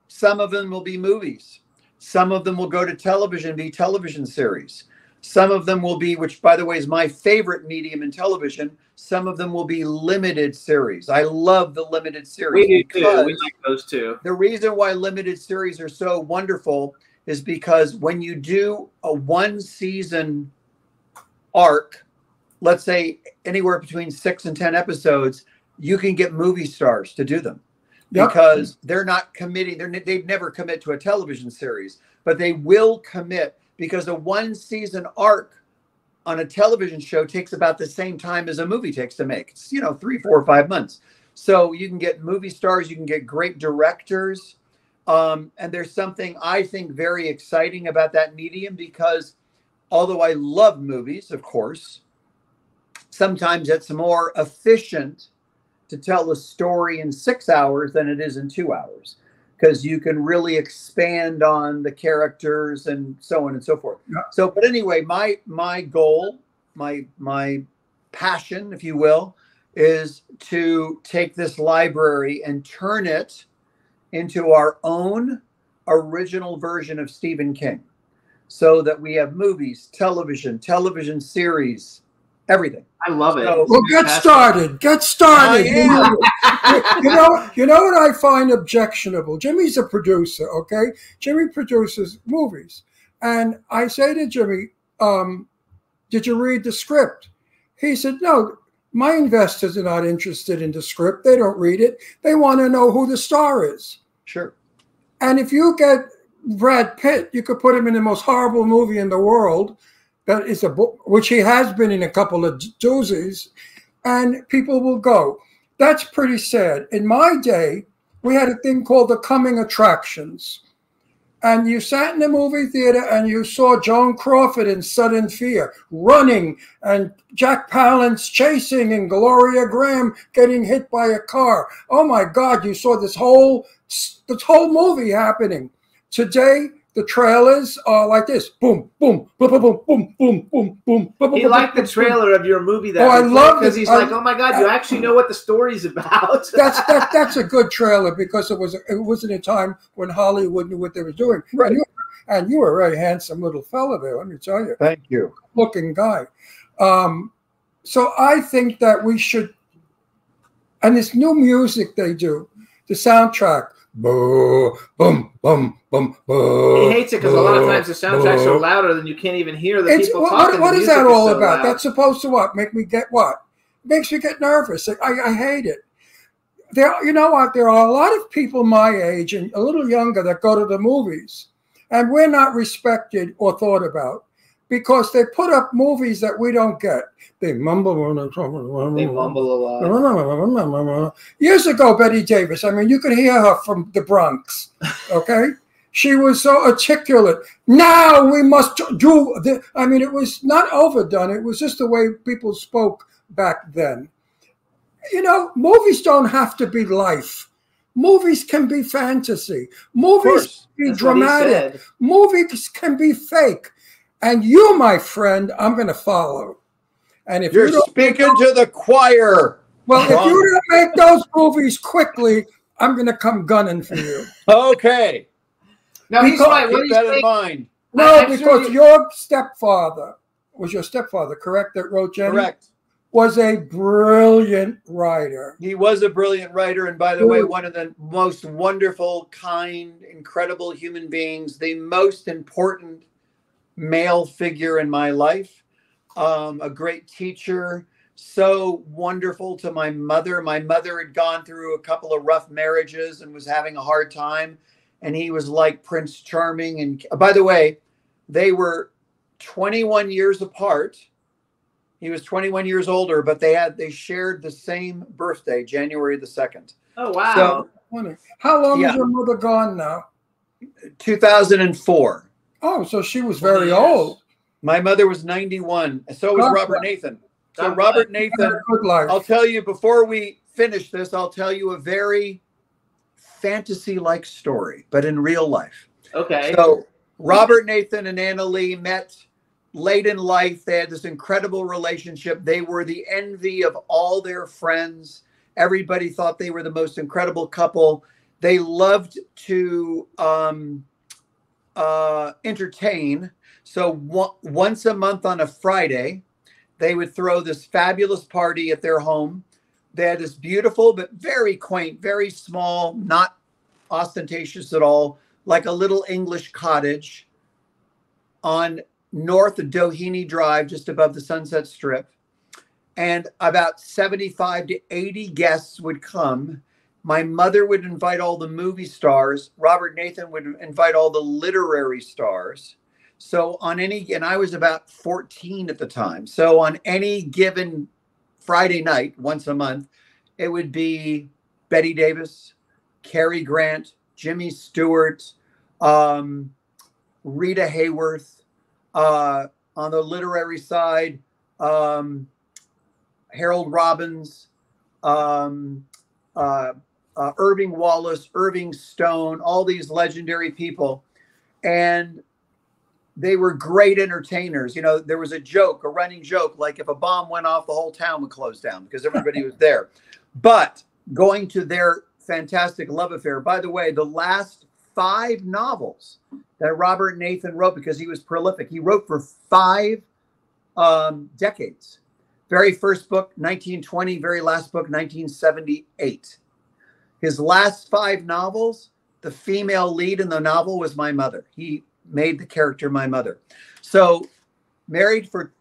some of them will be movies. Some of them will go to television, be television series. Some of them will be, which by the way is my favorite medium in television, some of them will be limited series. I love the limited series. We do too. We like those too. The reason why limited series are so wonderful is because when you do a 1-season arc, let's say anywhere between 6 and 10 episodes, you can get movie stars to do them. Because they're not committing, they'd never commit to a television series, but they will commit because a 1-season arc on a television show takes about the same time as a movie takes to make. It's, you know, 3, 4, or 5 months. So you can get movie stars, you can get great directors. And there's something I think very exciting about that medium because although I love movies, of course, sometimes it's more efficient to tell a story in 6 hours than it is in 2 hours because you can really expand on the characters and so on and so forth. Yeah. So, but anyway, my goal, my passion, if you will, is to take this library and turn it into our own original version of Stephen King so that we have movies, television series, everything. I love it. Well, get started. Get started. You know what I find objectionable? Jimmy's a producer, okay? Jimmy produces movies. And I say to Jimmy, did you read the script? He said, no, my investors are not interested in the script. They don't read it. They want to know who the star is. Sure. And if you get Brad Pitt, you could put him in the most horrible movie in the world. That is a book, which he has been in a couple of doozies, and people will go. That's pretty sad. In my day, we had a thing called the coming attractions. And you sat in the movie theater and you saw Joan Crawford in Sudden Fear running and Jack Palance chasing and Gloria Graham getting hit by a car. Oh my God, you saw this whole movie happening. Today, the trailers are like this. Boom, boom, boom, boom, boom, boom, boom, boom, boom. He liked the trailer of your movie that I love it because he's like, oh my God, you actually know what the story's about. That's a good trailer because it wasn't a time when Hollywood knew what they were doing. Right. And you were a very handsome little fella there, let me tell you. Thank you. Looking guy. So I think that we should, and this new music they do, the soundtrack, boom, boom, boom, boom, boom. He hates it because a lot of times the soundtracks are louder than you can't even hear the people talking. What is that all about? That's supposed to what? Make me get what? Makes me get nervous. I hate it. You know what? There are a lot of people my age and a little younger that go to the movies, and we're not respected or thought about because they put up movies that we don't get. They mumble when they talk. They mumble a lot. Years ago, Betty Davis, I mean, you could hear her from the Bronx, okay? She was so articulate. Now we must do the, I mean, it was not overdone. It was just the way people spoke back then. You know, movies don't have to be life. Movies can be fantasy. Movies can be dramatic. Movies can be fake. And you, my friend, I'm going to follow. And if you're speaking to the choir. Well, if you don't make those movies quickly, I'm going to come gunning for you. Okay. Now, he's right. Keep that in mind. No, because your stepfather, was your stepfather, correct, that wrote Jenny? Correct. Was a brilliant writer. He was a brilliant writer. And by the way, one of the most wonderful, kind, incredible human beings, the most important male figure in my life. A great teacher, so wonderful to my mother. My mother had gone through a couple of rough marriages and was having a hard time. And he was like Prince Charming. And by the way, they were 21 years apart. He was 21 years older, but they shared the same birthday, January the 2nd. Oh, wow. So, how long is your mother gone now? 2004. Oh, so she was very old. My mother was 91. So was Robert Nathan. So Robert Nathan, I'll tell you, before we finish this, I'll tell you a very fantasy-like story, but in real life. Okay. So Robert Nathan and Anna Lee met late in life. They had this incredible relationship. They were the envy of all their friends. Everybody thought they were the most incredible couple. They loved to entertain. So once a month on a Friday, they would throw this fabulous party at their home. They had this beautiful but very quaint, very small, not ostentatious at all, like a little English cottage on North Doheny Drive, just above the Sunset Strip. And about 75 to 80 guests would come. My mother would invite all the movie stars. Robert Nathan would invite all the literary stars. So on any, and I was about 14 at the time. So on any given Friday night, once a month, it would be Betty Davis, Cary Grant, Jimmy Stewart, Rita Hayworth. On the literary side, Harold Robbins, Irving Wallace, Irving Stone, all these legendary people. And they were great entertainers. You know, there was a joke, a running joke, like if a bomb went off, the whole town would close down because everybody was there. But going to their fantastic love affair, by the way, the last 5 novels that Robert Nathan wrote, because he was prolific, he wrote for 5 decades. Very first book, 1920, very last book, 1978. His last 5 novels, the female lead in the novel was my mother. He made the character my mother. So married for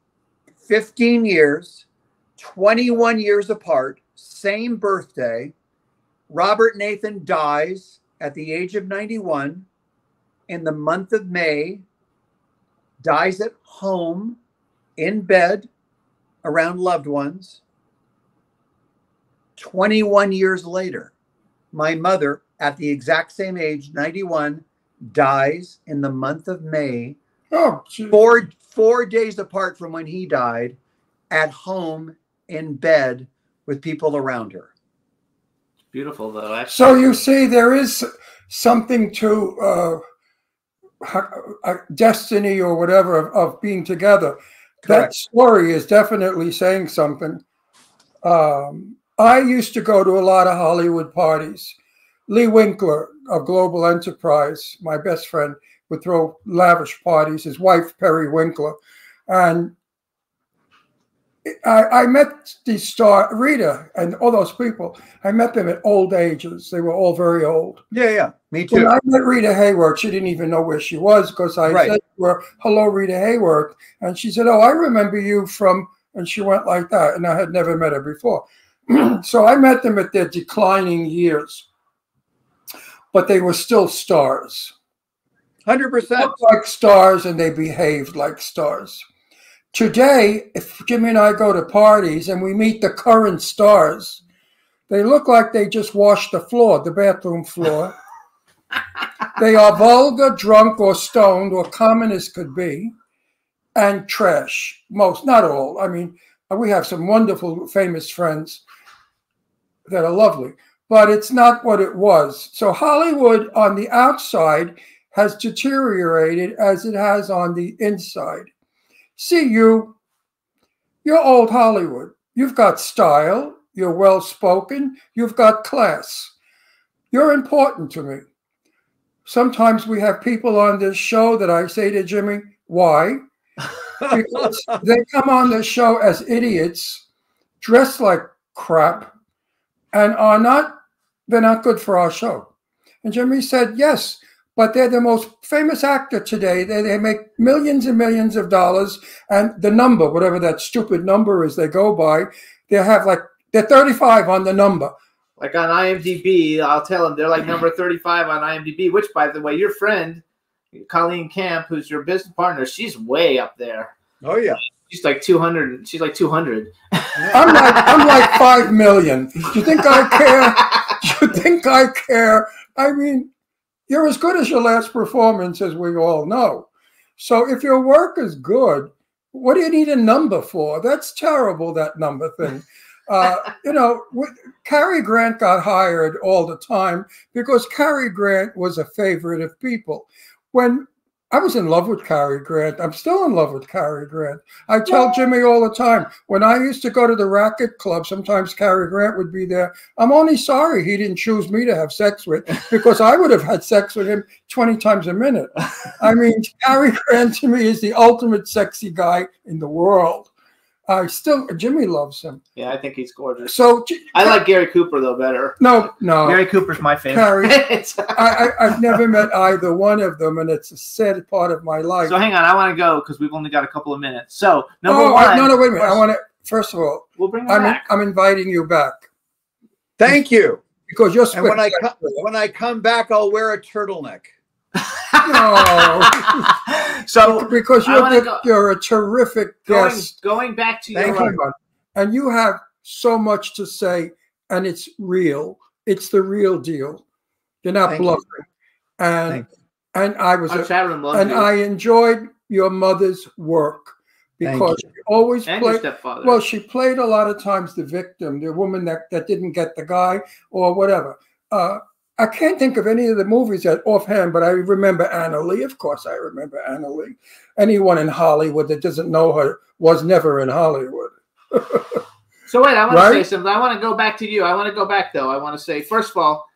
15 years, 21 years apart, same birthday. Robert Nathan dies at the age of 91 in the month of May, dies at home in bed around loved ones. 21 years later, my mother, at the exact same age, 91, dies in the month of May, 4 days apart from when he died, at home in bed with people around her. Beautiful, though. Actually. So you see, there is something to destiny or whatever of being together. Correct. That story is definitely saying something. I used to go to a lot of Hollywood parties. Lee Winkler of Global Enterprise, my best friend, would throw lavish parties, his wife, Perry Winkler. And I met the star, Rita, and all those people. I met them at old ages. They were all very old. Yeah, yeah, me too. When I met Rita Hayworth, she didn't even know where she was because I said to her, hello, Rita Hayworth. And she said, oh, I remember you from, and she went like that. And I had never met her before. So I met them at their declining years. But they were still stars. 100%. They looked like stars and they behaved like stars. Today, if Jimmy and I go to parties and we meet the current stars, they look like they just washed the floor, the bathroom floor. They are vulgar, drunk, or stoned, or common as could be, and trash. Most, not all. I mean, we have some wonderful, famous friends that are lovely, but it's not what it was. So Hollywood on the outside has deteriorated as it has on the inside. See, you're old Hollywood. You've got style. You're well-spoken. You've got class. You're important to me. Sometimes we have people on this show that I say to Jimmy, why? Because they come on this show as idiots, dressed like crap, and they're not good for our show. And Jimmy said, yes, but they're the most famous actor today. They make millions and millions of dollars. And the number, whatever that stupid number is they go by, they're 35 on the number. Like on IMDb, I'll tell them they're like number 35 on IMDb, which, by the way, your friend, Colleen Camp, who's your business partner, she's way up there. Oh, yeah. She's like 200. She's like 200. I'm like 5 million. Do you think I care? Do you think I care? I mean, you're as good as your last performance, as we all know. So if your work is good, what do you need a number for? That's terrible, that number thing. You know, Cary Grant got hired all the time because Cary Grant was a favorite of people. When I was in love with Cary Grant, I'm still in love with Cary Grant. I tell Jimmy all the time, when I used to go to the racket club, sometimes Cary Grant would be there. I'm only sorry he didn't choose me to have sex with, because I would have had sex with him 20 times a minute. I mean, Cary Grant to me is the ultimate sexy guy in the world. Jimmy loves him. Yeah, I think he's gorgeous. So I like Gary Cooper though better. No. Gary Cooper's my favorite. Cary, I've never met either one of them, and it's a sad part of my life. So hang on, I want to go because we've only got a couple of minutes. So number one. No, wait a minute. I want to. First of all, we'll bring him back. I'm inviting you back. Thank you. Because you're. And when I come back, I'll wear a turtleneck. No. So because you're a terrific guest. Going back to your and you have so much to say, and it's real. It's the real deal. You're not bluffing. And I was I enjoyed your mother's work because she always played. Well, she played a lot of times the victim, the woman that didn't get the guy or whatever. I can't think of any of the movies offhand, but I remember Anna Lee. Of course, I remember Anna Lee. Anyone in Hollywood that doesn't know her was never in Hollywood. So wait, I want to say something. I want to go back to you. I want to go back, though. I want to say, first of all,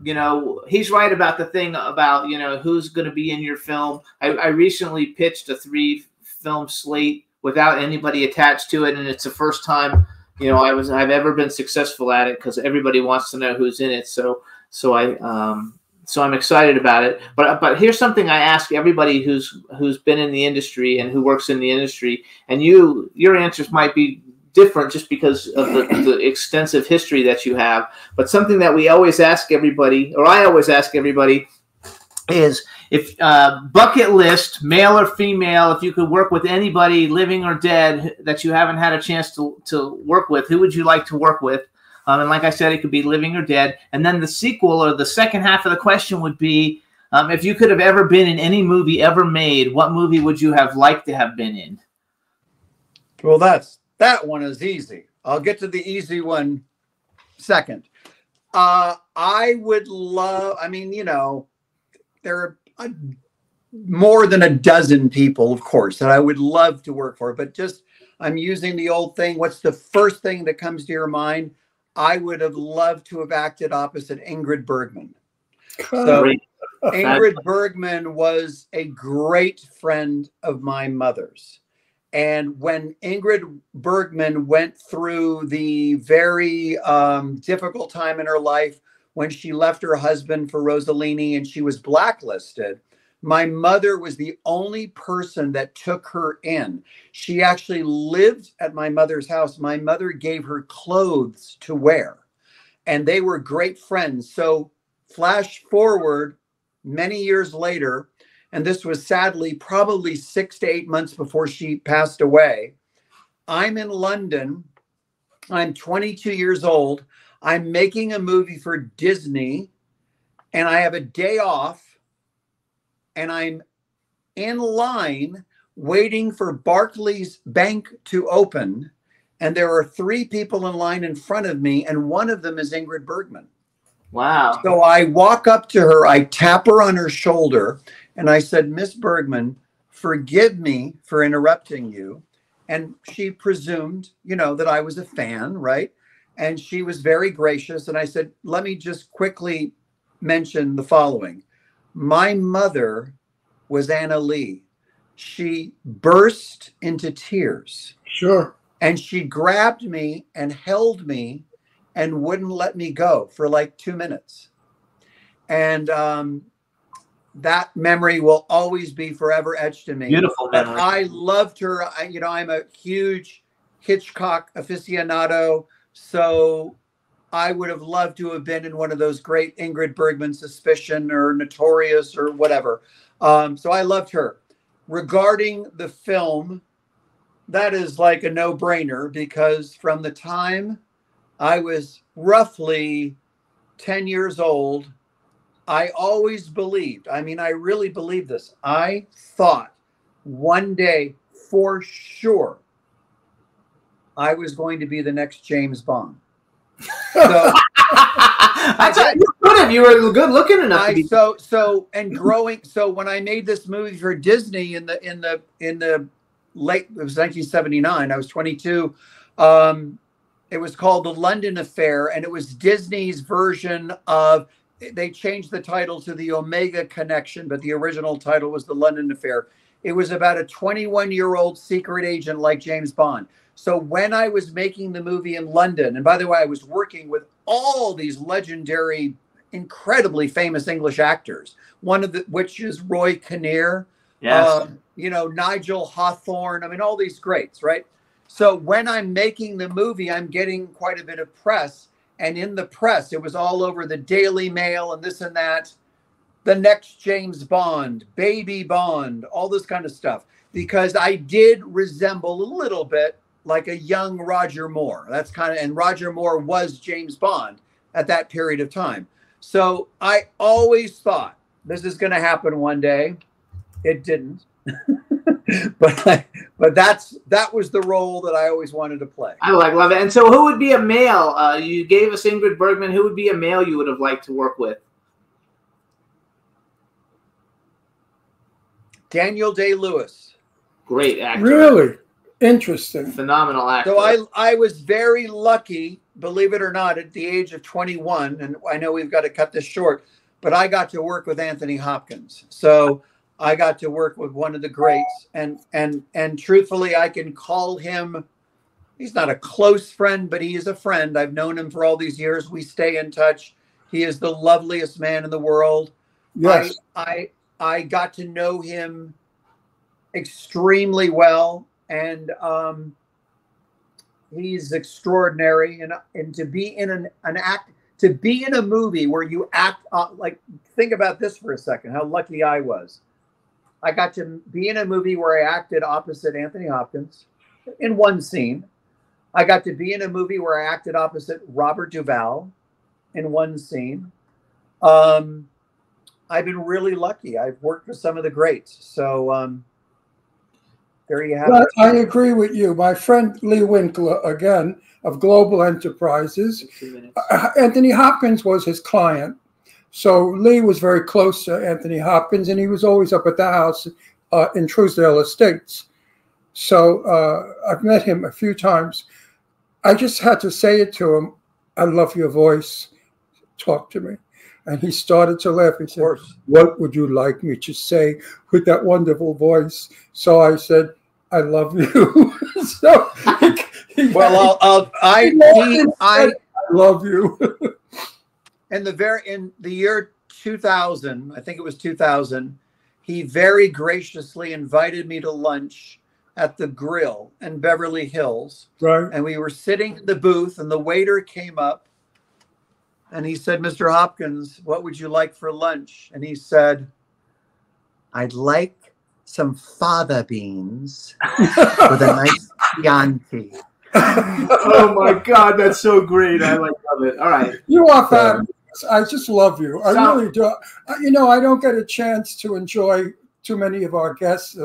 you know, he's right about the thing about, you know, who's going to be in your film. I recently pitched a 3-film slate without anybody attached to it, and it's the first time, you know, I've ever been successful at it because everybody wants to know who's in it. So I'm excited about it. But here's something I ask everybody who's been in the industry and who works in the industry, and your answers might be different just because of the extensive history that you have. But something that we always ask everybody, or I always ask everybody, is if bucket list, male or female, if you could work with anybody living or dead that you haven't had a chance to work with, who would you like to work with? And like I said, it could be living or dead. And then the sequel, or the second half of the question, would be, if you could have ever been in any movie ever made, what movie would you have liked to have been in? Well, that one is easy. I'll get to the easy one second. I would love, I mean, you know, there are more than a dozen people, of course, that I would love to work for, but just, I'm using the old thing. What's the first thing that comes to your mind? I would have loved to have acted opposite Ingrid Bergman. So Ingrid Bergman was a great friend of my mother's. And when Ingrid Bergman went through the very difficult time in her life when she left her husband for Rossellini and she was blacklisted, my mother was the only person that took her in. She actually lived at my mother's house. My mother gave her clothes to wear, and they were great friends. So flash forward many years later, and this was sadly probably 6 to 8 months before she passed away. I'm in London. I'm 22 years old. I'm making a movie for Disney, and I have a day off, and I'm in line waiting for Barclays Bank to open, and there are 3 people in line in front of me, and one of them is Ingrid Bergman. Wow. So I walk up to her, I tap her on her shoulder, and I said, Miss Bergman, forgive me for interrupting you. And she presumed, you know, that I was a fan, right? And she was very gracious. And I said, let me just quickly mention the following. My mother was Anna Lee. She burst into tears. Sure. And she grabbed me and held me and wouldn't let me go for like 2 minutes. And that memory will always be forever etched in me. Beautiful memory. But I loved her. You know, I'm a huge Hitchcock aficionado. So I would have loved to have been in one of those great Ingrid Bergman, Suspicion or Notorious or whatever. So I loved her. Regarding the film, that is like a no-brainer because from the time I was roughly 10 years old I always believed, I mean, I really believed this. I thought one day for sure I was going to be the next James Bond. So I thought you could have. You were good looking enough to be. So when I made this movie for Disney in the late, it was 1979, I was 22. It was called The London Affair, and it was Disney's version of, they changed the title to The Omega Connection, but the original title was The London Affair. It was about a 21-year-old secret agent like James Bond. So when I was making the movie in London, and by the way, I was working with all these legendary, incredibly famous English actors, one of which is Roy Kinnear, Yes. Nigel Hawthorne. I mean, all these greats, right? So when I'm making the movie, I'm getting quite a bit of press. And in the press, it was all over the Daily Mail and this and that. The next James Bond, Baby Bond, all this kind of stuff. Because I did resemble a little bit like a young Roger Moore. That's kind of, and Roger Moore was James Bond at that period of time. So I always thought this is going to happen one day. It didn't. but that was the role that I always wanted to play. I love it. And so who would be a male? You gave us Ingrid Bergman. Who would be a male you would have liked to work with? Daniel Day-Lewis. Great actor. Really? Interesting. Phenomenal actor. So I was very lucky, believe it or not, at the age of 21, and I know we've got to cut this short, but I got to work with Anthony Hopkins. So I got to work with one of the greats, and truthfully, I can call him, he's not a close friend, but he is a friend. I've known him for all these years. We stay in touch. He is the loveliest man in the world. Yes. I got to know him extremely well, and he's extraordinary. And to be in to be in a movie where you act like, think about this for a second, how lucky I was. I got to be in a movie where I acted opposite Anthony Hopkins in one scene. I got to be in a movie where I acted opposite Robert Duvall in one scene. I've been really lucky. I've worked with some of the greats. So there you have it. I agree with you. My friend Lee Winkler, again, of Global Enterprises, Anthony Hopkins was his client. So Lee was very close to Anthony Hopkins, and he was always up at the house in Truesdale Estates. So I've met him a few times. I just had to say it to him, I love your voice. Talk to me. And he started to laugh. He said, what would you like me to say with that wonderful voice? So I said, I love you. So I love you. In the year 2000, I think it was 2000, he very graciously invited me to lunch at the Grill in Beverly Hills. Right. And we were sitting in the booth, and the waiter came up and he said, Mr. Hopkins, what would you like for lunch? And he said, I'd like some fava beans with a nice Chianti. Oh my God, that's so great. I love it. All right. You are fabulous. I just love you. I really do. I don't get a chance to enjoy too many of our guests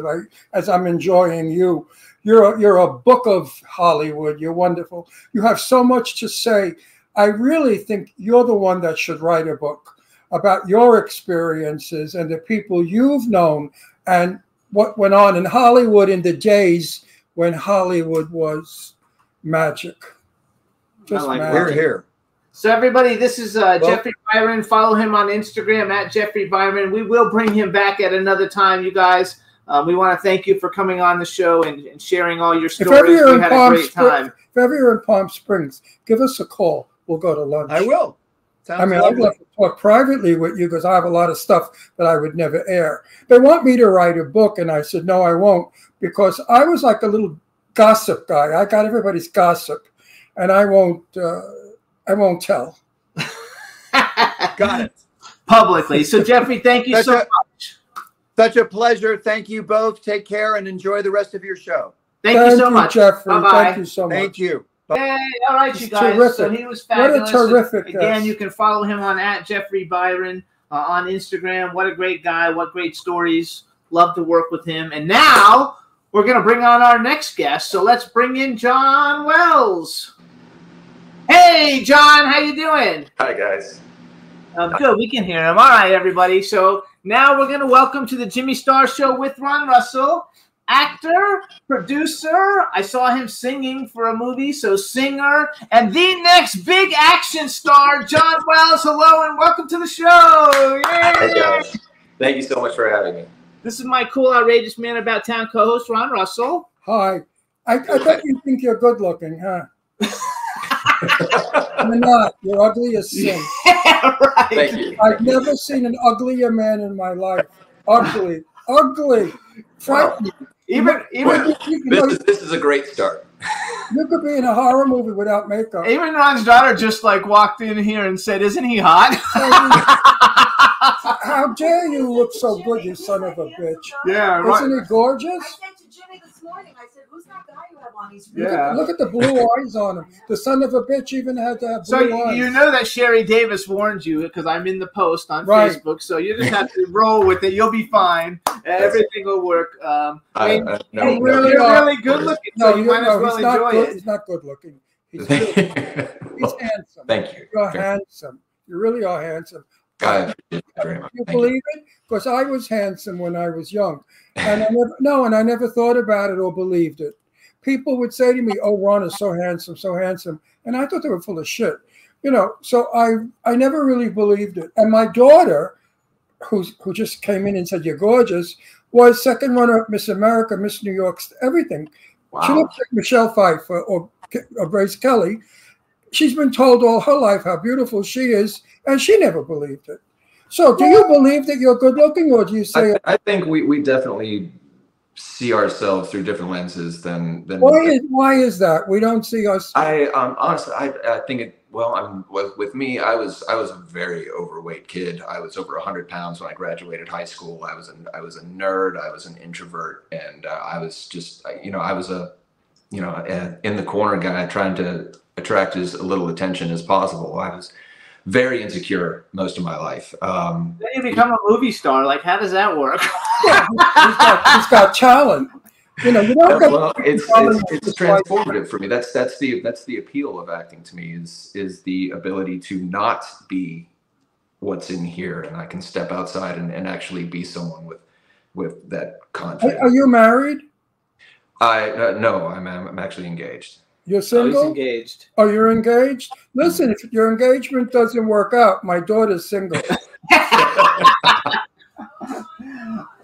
as I'm enjoying you. You're a book of Hollywood. You're wonderful. You have so much to say. I really think you're the one that should write a book about your experiences and the people you've known and what went on in Hollywood in the days when Hollywood was magic. Just magic. We're here. So everybody, this is Jeffrey Byron. Follow him on Instagram at Jeffrey Byron. We will bring him back at another time, you guys. We want to thank you for coming on the show and sharing all your stories. We had a great time. If ever you're in Palm Springs, give us a call. We'll go to lunch. I will. I'd love to talk privately with you because I have a lot of stuff that I would never air. They want me to write a book, and I said, no, I won't, because I was like a little gossip guy. I got everybody's gossip, and I won't tell. Got it. Publicly. So, Jeffrey, thank you so much. Such a pleasure. Thank you both. Take care and enjoy the rest of your show. Thank you so much, Jeffrey. Bye-bye. Thank you so much. Thank you. Hey, all right, you guys. Terrific. So he was fabulous. What a terrific Again, you can follow him on at Jeffrey Byron on Instagram. What a great guy. What great stories. Love to work with him. And now we're going to bring on our next guest. So let's bring in John Wells. Hey, John. How you doing? Hi, guys. Good. We can hear him. All right, everybody. So now we're going to welcome to the Jimmy Star Show with Ron Russell, actor, producer. I saw him singing for a movie, so singer, and the next big action star, John Wells. Hello, and welcome to the show. Yay! Hey, guys. Thank you so much for having me. This is my cool, outrageous man about town co-host, Ron Russell. Hi. I bet you think you're good looking, huh? You're not. You're ugly as sin. Yeah, right. Thank you. I've never seen an uglier man in my life. Ugly. Frightening. This is a great start. You could be in a horror movie without makeup. Even Ron's daughter just like walked in here and said, "Isn't he hot?" How dare you look so good, you son of a bitch? Yeah, right. Isn't he gorgeous? I said to Jimmy this morning, I said, who's that guy you have on? He's Look at the blue eyes on him. The son of a bitch even had to have blue eyes. You know that Sherry Davis warned you because I'm in the post on Facebook, so you just have to roll with it. You'll be fine. Everything will work. You're really good looking, so you might as well enjoy it. He's not good looking. He's handsome. Thank you. You're handsome. You really are handsome. God, very much. You believe it? Because I was handsome when I was young, and I never thought about it or believed it. People would say to me, "Oh, Ron is so handsome," and I thought they were full of shit, So I never really believed it. And my daughter, who just came in and said you're gorgeous, was second runner-up Miss America, Miss New York, everything. Wow. She looks like Michelle Pfeiffer or Grace Kelly. She's been told all her life how beautiful she is, and she never believed it. So do you believe that you're good looking, or do you say... I think we definitely see ourselves through different lenses than why is that? We don't see us... Honestly, I think with me, I was a very overweight kid. I was over 100 pounds when I graduated high school. I was a nerd. I was an introvert, and I was just, I was in the corner guy trying to attract as little attention as possible. I was very insecure most of my life. Then you become a movie star. Like, how does that work? He's got talent. You don't it's transformative for me. That's the appeal of acting to me is the ability to not be what's in here, and I can step outside and actually be someone with that confidence. Are you married? No, I'm actually engaged. You're single? He's engaged. Oh, you're engaged? Listen, if your engagement doesn't work out, my daughter's single.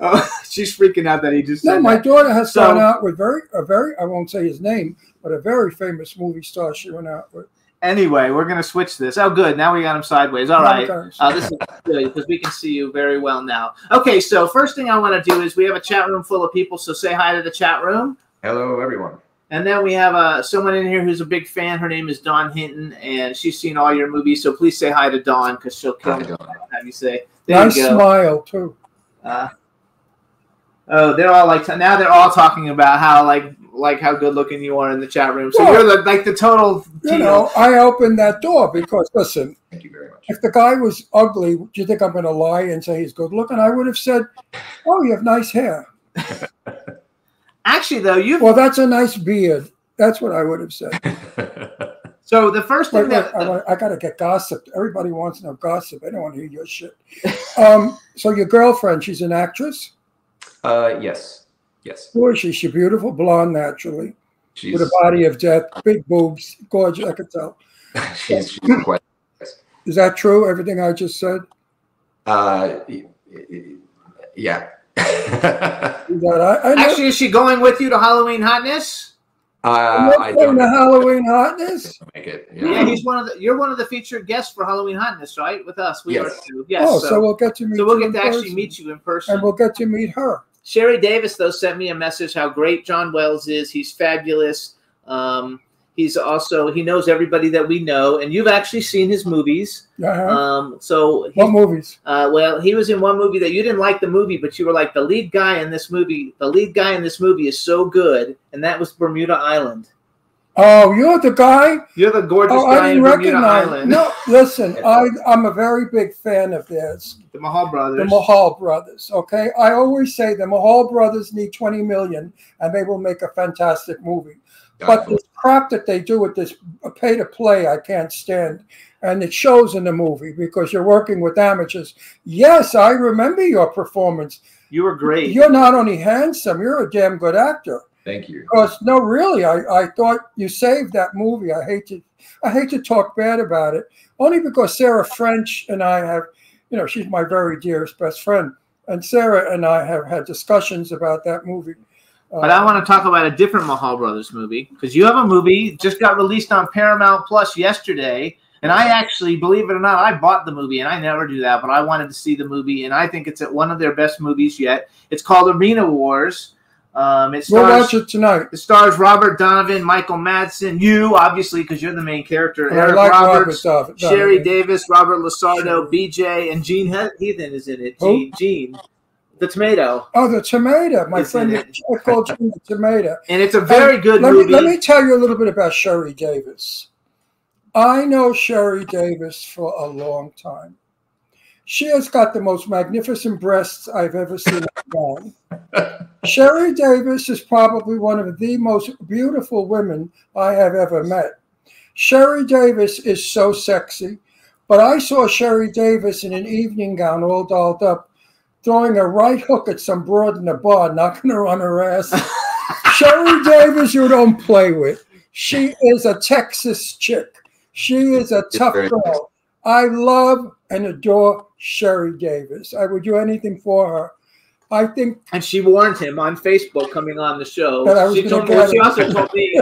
Oh, she's freaking out that he just said No, my daughter has So- gone out with a very, I won't say his name, but a very famous movie star she went out with. Anyway, we're going to switch this. Oh, good. Now we got him sideways. All right. This is good because we can see you very well now. Okay, so first thing I want to do is we have a chat room full of people, so say hi to the chat room. Hello, everyone. And then we have someone in here who's a big fan. Her name is Dawn Hinton, and she's seen all your movies, so please say hi to Dawn because she'll kill me. Have you say. There Nice you go. smile, too. They're all now they're all talking about how like how good looking you are in the chat room. So Well, you're the total. I opened that door because, listen, Thank you very much. if the guy was ugly, do you think I'm going to lie and say he's good looking? I would have said, oh, you have nice hair. Actually, though, Well, that's a nice beard. That's what I would have said. So the first thing I got to get gossip. Everybody wants to know gossip. I don't want to hear your shit. So your girlfriend, she's an actress? Yes. Who is she? She's beautiful, blonde naturally, with a body of death, big boobs, gorgeous, I could tell. she's quite. Is that true, everything I just said? Yeah. Actually, is she going with you to Halloween Hotness? I don't know Halloween Hotness. Make it. Yeah, you're one of the featured guests for Halloween Hotness, right? With us, we are too. Yes. Oh, so we'll get to meet. So we'll you get to in actually person. meet you in person, and we'll get to meet her. Sherry Davis, though, sent me a message how great John Wells is. He's fabulous. He knows everybody that we know, and you've actually seen his movies. What movies? Well, he was in one movie that you didn't like the movie, but you were like, the lead guy in this movie is so good, and that was Bermuda Island. Oh, you're the guy? You're the gorgeous I guy didn't in Bermuda recognize. Island. No, listen, I'm a very big fan of theirs. The Mahal brothers. The Mahal brothers, okay? I always say the Mahal brothers need 20 million and they will make a fantastic movie. But this crap that they do with this pay to play, I can't stand. And it shows in the movie because you're working with amateurs. Yes, I remember your performance. You were great. You're not only handsome, you're a damn good actor. Thank you. Because no, really, I thought you saved that movie. I hate to talk bad about it, only because Sarah French and I have, she's my very dearest best friend, and Sarah and I have had discussions about that movie. But I want to talk about a different Mahal Brothers movie, because you have a movie just got released on Paramount Plus yesterday, and I actually, believe it or not, I bought the movie, and I never do that, but I wanted to see the movie, and I think it's one of their best movies yet. It's called Arena Wars. We'll watch it tonight. It stars Robert Donovan, Michael Madsen, you, obviously, because you're the main character, I Eric like Roberts, Robert Sherry Donovan. Davis, Robert Lasardo, BJ, and Gene Heathen is in it. Who? Gene. The tomato. Oh, the tomato. My It's friend, in it. I called you the tomato. And it's a very good movie. Let me tell you a little bit about Sherry Davis. I know Sherry Davis for a long time. She has got the most magnificent breasts I've ever seen. Sherry Davis is probably one of the most beautiful women I have ever met. Sherry Davis is so sexy, but I saw Sherry Davis in an evening gown all dolled up, throwing a right hook at some broad in the bar, knocking her on her ass. Sherry Davis, you don't play with. She is a Texas chick. She is a tough girl. I love and adore Sherry Davis. I would do anything for her. I think, and she warned him on Facebook coming on the show. That I was She also told me,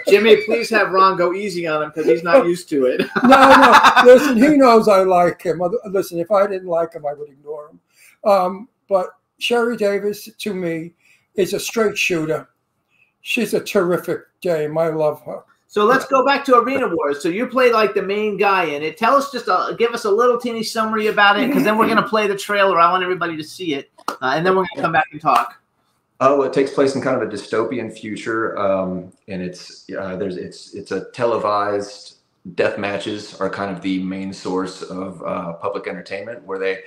Jimmy, please have Ron go easy on him because he's not used to it. No. Listen, he knows I like him. Listen, if I didn't like him, I would ignore him. But Sherry Davis, to me, is a straight shooter. She's a terrific dame. I love her. So let's go back to Arena Wars. So you play like the main guy in it. Tell us give us a little teeny summary about it, because then we're going to play the trailer. I want everybody to see it, and then we're going to come back and talk. Oh, it takes place in kind of a dystopian future, and it's a televised death matches are kind of the main source of public entertainment, where they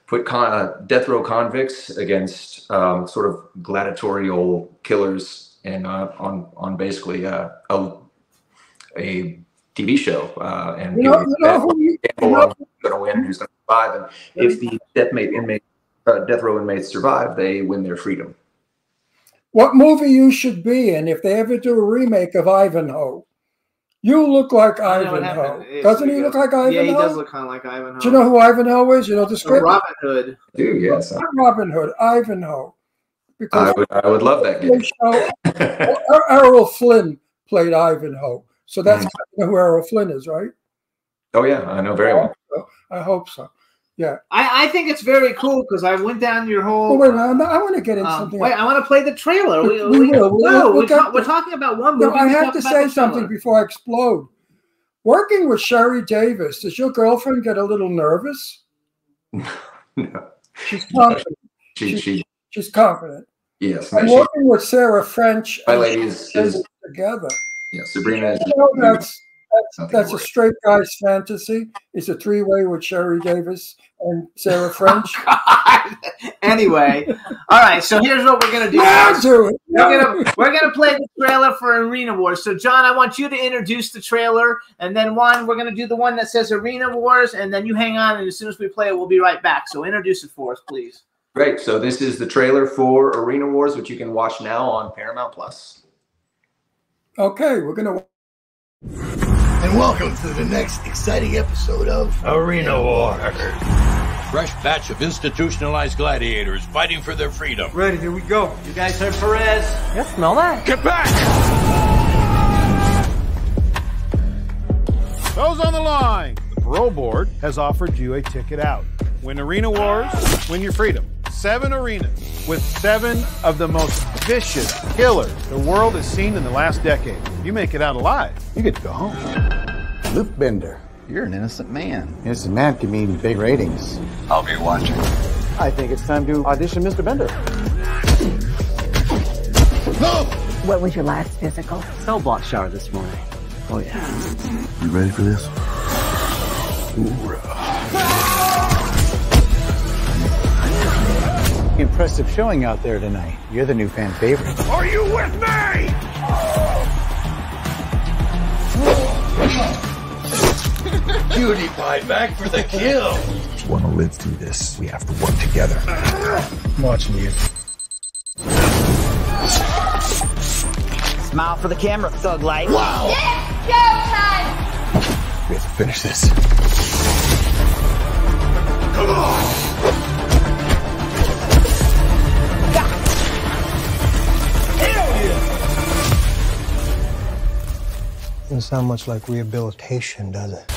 put death row convicts against sort of gladiatorial killers, and on basically a TV show, and who's going to win, who's going to survive, and if the death row inmates survive, they win their freedom. What movie you should be in if they ever do a remake of Ivanhoe? You look like Ivanhoe. Doesn't he look like Ivanhoe? Yeah, he does look kind of like Ivanhoe. Do you know who Ivanhoe is? You know the script? Robin Hood. Dude, yes. Not Robin Hood, Ivanhoe. Because I would love that game. Errol Flynn played Ivanhoe. So that's who Errol Flynn is, right? Oh, yeah, I know very well. I hope so. Yeah. I think it's very cool because I went down your whole. Oh, wait, I want to get into something. Wait, I want to play the trailer. We're talking about one movie. No, I have to say something before I explode. Working with Sherry Davis, does your girlfriend get a little nervous? No. She's confident. She's confident. Yes. I'm working with Sarah French. My lady is together. Yeah, Sabrina is. You know, that's a straight guy's fantasy. It's a three-way with Sherry Davis and Sarah French. Anyway, all right. So here's what we're gonna do. We're gonna play the trailer for Arena Wars. So John, I want you to introduce the trailer, and then we're gonna do the one that says Arena Wars, and then you hang on, and as soon as we play it, we'll be right back. So introduce it for us, please. Great. So this is the trailer for Arena Wars, which you can watch now on Paramount Plus. Okay, we're gonna. And welcome to the next exciting episode of Arena Wars. Fresh batch of institutionalized gladiators fighting for their freedom. Ready, here we go. You guys heard Perez? Yeah, smell that. Get back! Those on the line. The parole board has offered you a ticket out. Win Arena Wars, win your freedom. 7 arenas with 7 of the most vicious killers the world has seen in the last decade. You make it out alive, you get to go home. Luke Bender. You're an innocent man. Innocent man can mean big ratings. I'll be watching. I think it's time to audition Mr. Bender. No! What was your last physical? Cell block shower this morning. Oh, yeah. You ready for this? Impressive showing out there tonight. You're the new fan favorite. Are you with me? Cutie pie back for the kill. If you want to live through this, we have to work together. I'm watching you. Smile for the camera, thug life. Wow. It's showtime! We have to finish this. Come on! Doesn't sound much like rehabilitation, does it?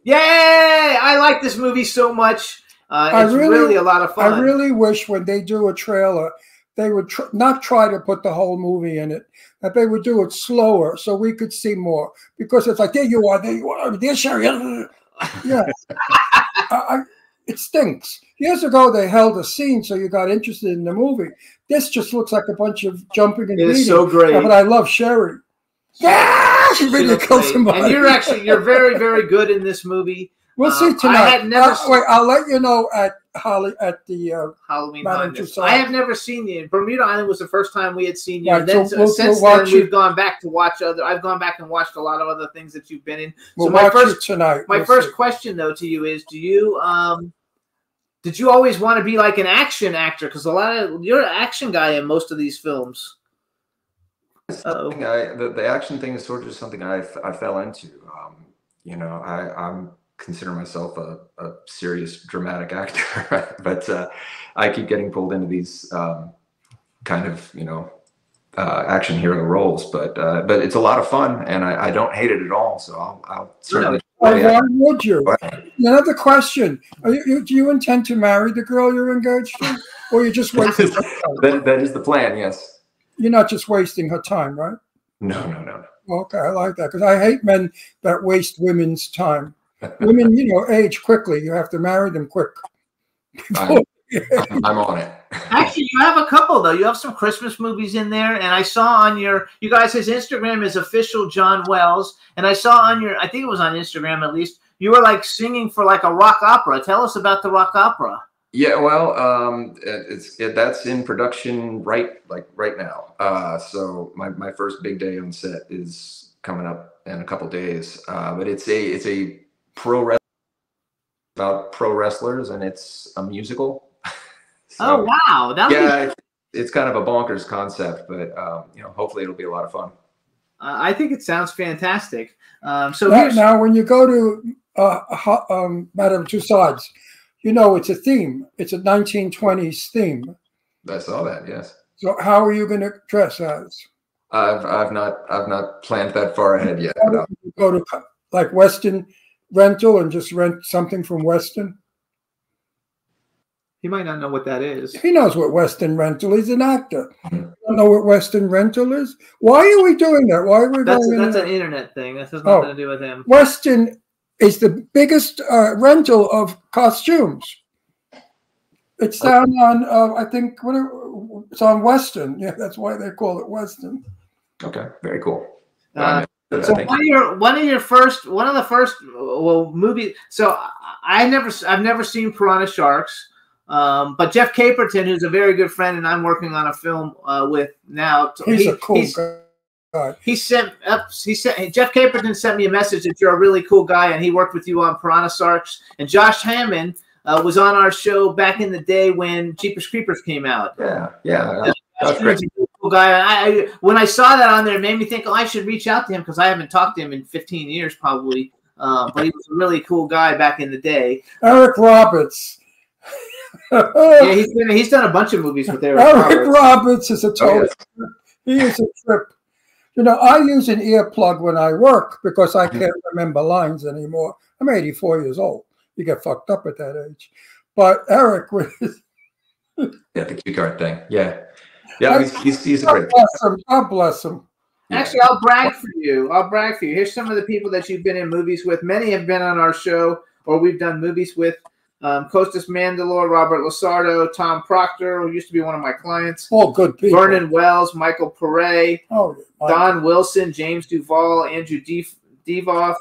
Yay! I like this movie so much. It's really a lot of fun. I really wish when they do a trailer, they would not try to put the whole movie in it, that they would do it slower so we could see more. Because it's like, there you are, there's Sherry. Yeah. It stinks. Years ago, they held a scene so you got interested in the movie. This just looks like a bunch of jumping and bleeding. It's so great. But I love Sherry. Yeah, she really killed somebody. And you're very, very good in this movie. We'll see tonight. I had never wait, I'll let you know at the Halloween Madame Madness. Tussauds. I have never seen you. Bermuda Island was the first time we had seen you. Right, And then, so since we'll then, watch we've gone back to watch other. I've gone back and watched a lot of other things that you've been in. We'll so my watch first it tonight. My We'll first see. question though to you is: did you always want to be like an action actor? Because you're an action guy in most of these films. The action thing is sort of just something I fell into. You know, I'm consider myself a serious dramatic actor, but I keep getting pulled into these kind of action hero roles. But it's a lot of fun, and I don't hate it at all. So I'll certainly. Why would you? Another question: do you intend to marry the girl you're engaged to, or you just wasting her time? That is the plan. Yes. You're not just wasting her time, right? No. Okay, I like that because I hate men that waste women's time. Women, age quickly. You have to marry them quick. I'm on it. Actually, you have a couple though. You have some Christmas movies in there, and I saw on you guys' Instagram is official John Wells, and I saw on I think it was on Instagram at least, you were like singing for like a rock opera. Tell us about the rock opera. Yeah, well, that's in production right now. So my first big day on set is coming up in a couple days. But it's a about pro wrestlers, and it's a musical. So, oh wow! It's kind of a bonkers concept, but hopefully it'll be a lot of fun. I think it sounds fantastic. So now, when you go to Madame Tussauds, it's a theme. It's a 1920s theme. I saw that. Yes. So how are you going to dress as? I've not planned that far ahead yet. Go to like Weston rental and just rent something from Weston. He might not know what that is. He knows what Weston rental is. He's an actor. You don't know what Weston rental is? Why are we doing that? Why are we That's going? That's an internet thing. That has nothing to do with him. Weston is the biggest rental of costumes. It's down on, I think, it's on Weston. Yeah, that's why they call it Weston. Okay, very cool. So one of the first movies. So I've never seen Piranha Sharks, but Jeff Caperton, who's a very good friend, and I'm working on a film with now. He's a cool guy. Jeff Caperton sent me a message that you're a really cool guy, and he worked with you on Piranha Sharks. And Josh Hammond was on our show back in the day when Jeepers Creepers came out. Yeah. That's great. Cool guy. When I saw that on there, it made me think, I should reach out to him because I haven't talked to him in 15 years probably. But he was a really cool guy back in the day. Eric Roberts. Yeah, he's done a bunch of movies with Eric Roberts is a total. He is a trip. I use an earplug when I work because I can't remember lines anymore. I'm 84 years old. You get fucked up at that age. But Eric was. Yeah, the cue card thing. Yeah, he's a great. God bless him. Actually, I'll brag for you. Here's some of the people that you've been in movies with. Many have been on our show, or we've done movies with. Costas Mandylor, Robert Lasardo, Tom Proctor, who used to be one of my clients. All good people. Vernon Wells, Michael Pere, Don Wilson, James Duvall, Andrew Devoff,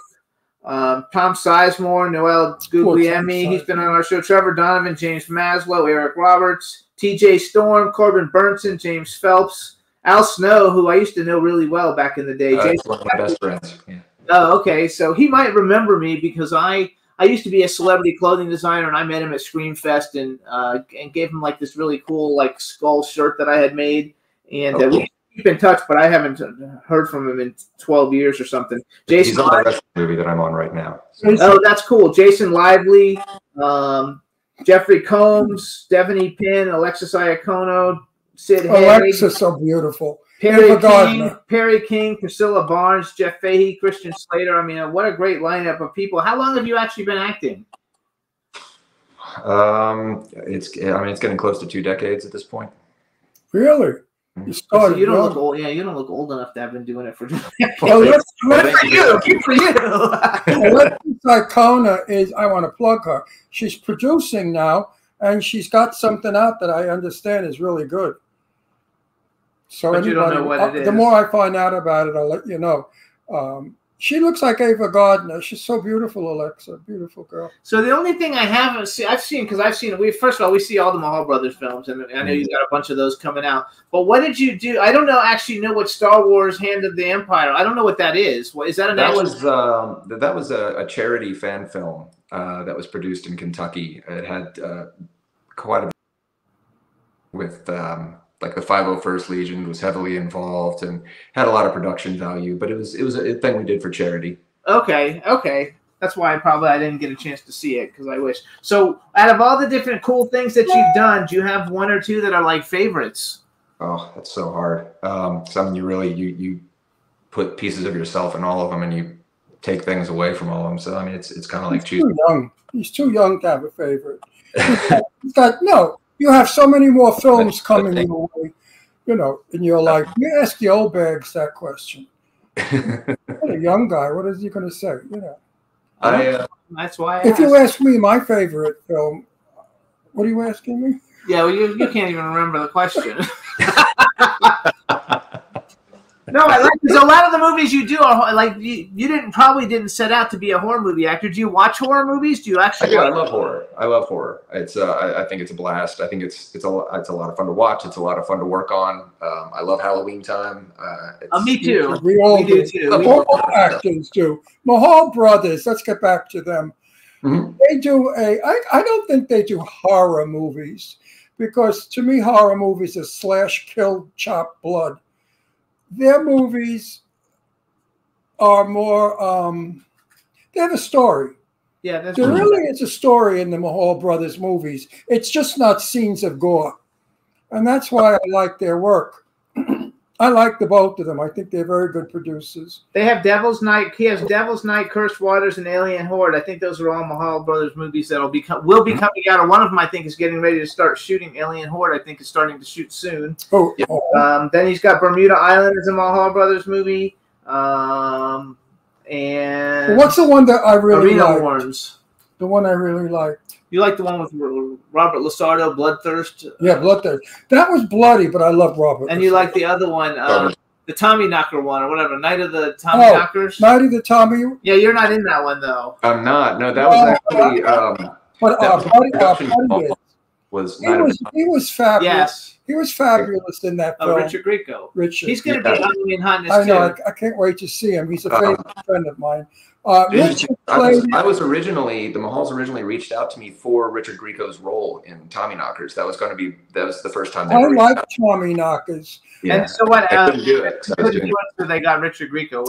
Tom Sizemore, Noel Guglielmi. He's been on our show. Trevor Donovan, James Maslow, Eric Roberts, TJ Storm, Corbin Burnson, James Phelps, Al Snow, who I used to know really well back in the day. That's one of my best friends. Yeah. Oh, okay. So he might remember me because I used to be a celebrity clothing designer, and I met him at Screamfest and gave him like this really cool like skull shirt that I had made. And we keep in touch, but I haven't heard from him in 12 years or something. Jason, he's on the wrestling movie that I'm on right now. So. Oh, that's cool. Jason Lively, Jeffrey Combs, Stephanie Pinn, Alexis Iacono, Sid Haig. Alexis, so beautiful. Perry King, Priscilla Barnes, Jeff Fahey, Christian Slater. I mean, what a great lineup of people. How long have you actually been acting? It's getting close to 2 decades at this point. Really? You started. So you don't look old. Yeah, you don't look old enough to have been doing it for. Well, good for you. Alexis Iacono is. I want to plug her. She's producing now, and she's got something out that I understand is really good. So but you don't know what it is. The more I find out about it, I'll let you know. She looks like Ava Gardner. She's so beautiful, Alexa. Beautiful girl. So the only thing I haven't seen, first of all, we see all the Mahal Brothers films, and I know you got a bunch of those coming out. But what did you do? I don't actually know what Star Wars Hand of the Empire. I don't know what that is. Is that that was a charity fan film that was produced in Kentucky. It had quite a bit with like the 501st Legion was heavily involved and had a lot of production value, but it was a thing we did for charity. Okay. That's why I didn't get a chance to see it because I wish. So out of all the different cool things that you've done, do you have one or two that are like favorites? Oh, that's so hard. Something you put pieces of yourself in all of them and you take things away from all of them. So, I mean, it's kind of like choosing. Too young. He's too young to have a favorite. You have so many more films coming your way, in your life. You ask the old bags that question. What a young guy. What is he going to say? That's why. If you ask me my favorite film, what are you asking me? Yeah, well, you can't even remember the question. No, because a lot of the movies you do are like you probably didn't set out to be a horror movie actor. Do you watch horror movies? Do you actually? I love horror. I love horror. It's I think it's a blast. I think it's a lot of fun to watch. It's a lot of fun to work on. I love Halloween time. Me too. We all do too. All actors do. Mahal Brothers. Let's get back to them. Mm-hmm. They do I don't think they do horror movies because to me horror movies are slash, kill, chop, blood. Their movies are more, they have a story. Yeah, that's there really is a story in the Mahal Brothers movies. It's just not scenes of gore. And that's why I like their work. I like the both of them. I think they're very good producers. They have Devil's Night. He has Devil's Night, Cursed Waters, and Alien Horde. I think those are all Mahal Brothers movies that will be coming out. Or one of them, I think, is getting ready to start shooting. Alien Horde, I think, is starting to shoot soon. Then he's got Bermuda Island as a Mahal Brothers movie. And what's the one that I really Arena liked? Worms. The one I really liked. You like the one with Robert Lasardo, Bloodthirst? Yeah, Bloodthirst. That was bloody, but I love Robert. And you like the other one, the Tommy Knocker one, or whatever, Night of the Tommy Knockers? Night of the Tommy? Yeah, you're not in that one, though. I'm not. No, that was actually... He was fabulous. Yes. He was fabulous in that film. Richard Grieco. Richard. He's going to be Halloween Hotness, I know. I can't wait to see him. He's a favorite friend of mine. I was originally, the Mahals originally reached out to me for Richard Grieco's role in Tommy Knockers. That was the first time they I like Tommy Knockers. Yeah. And so what? I couldn't do it. So they got Richard Grieco.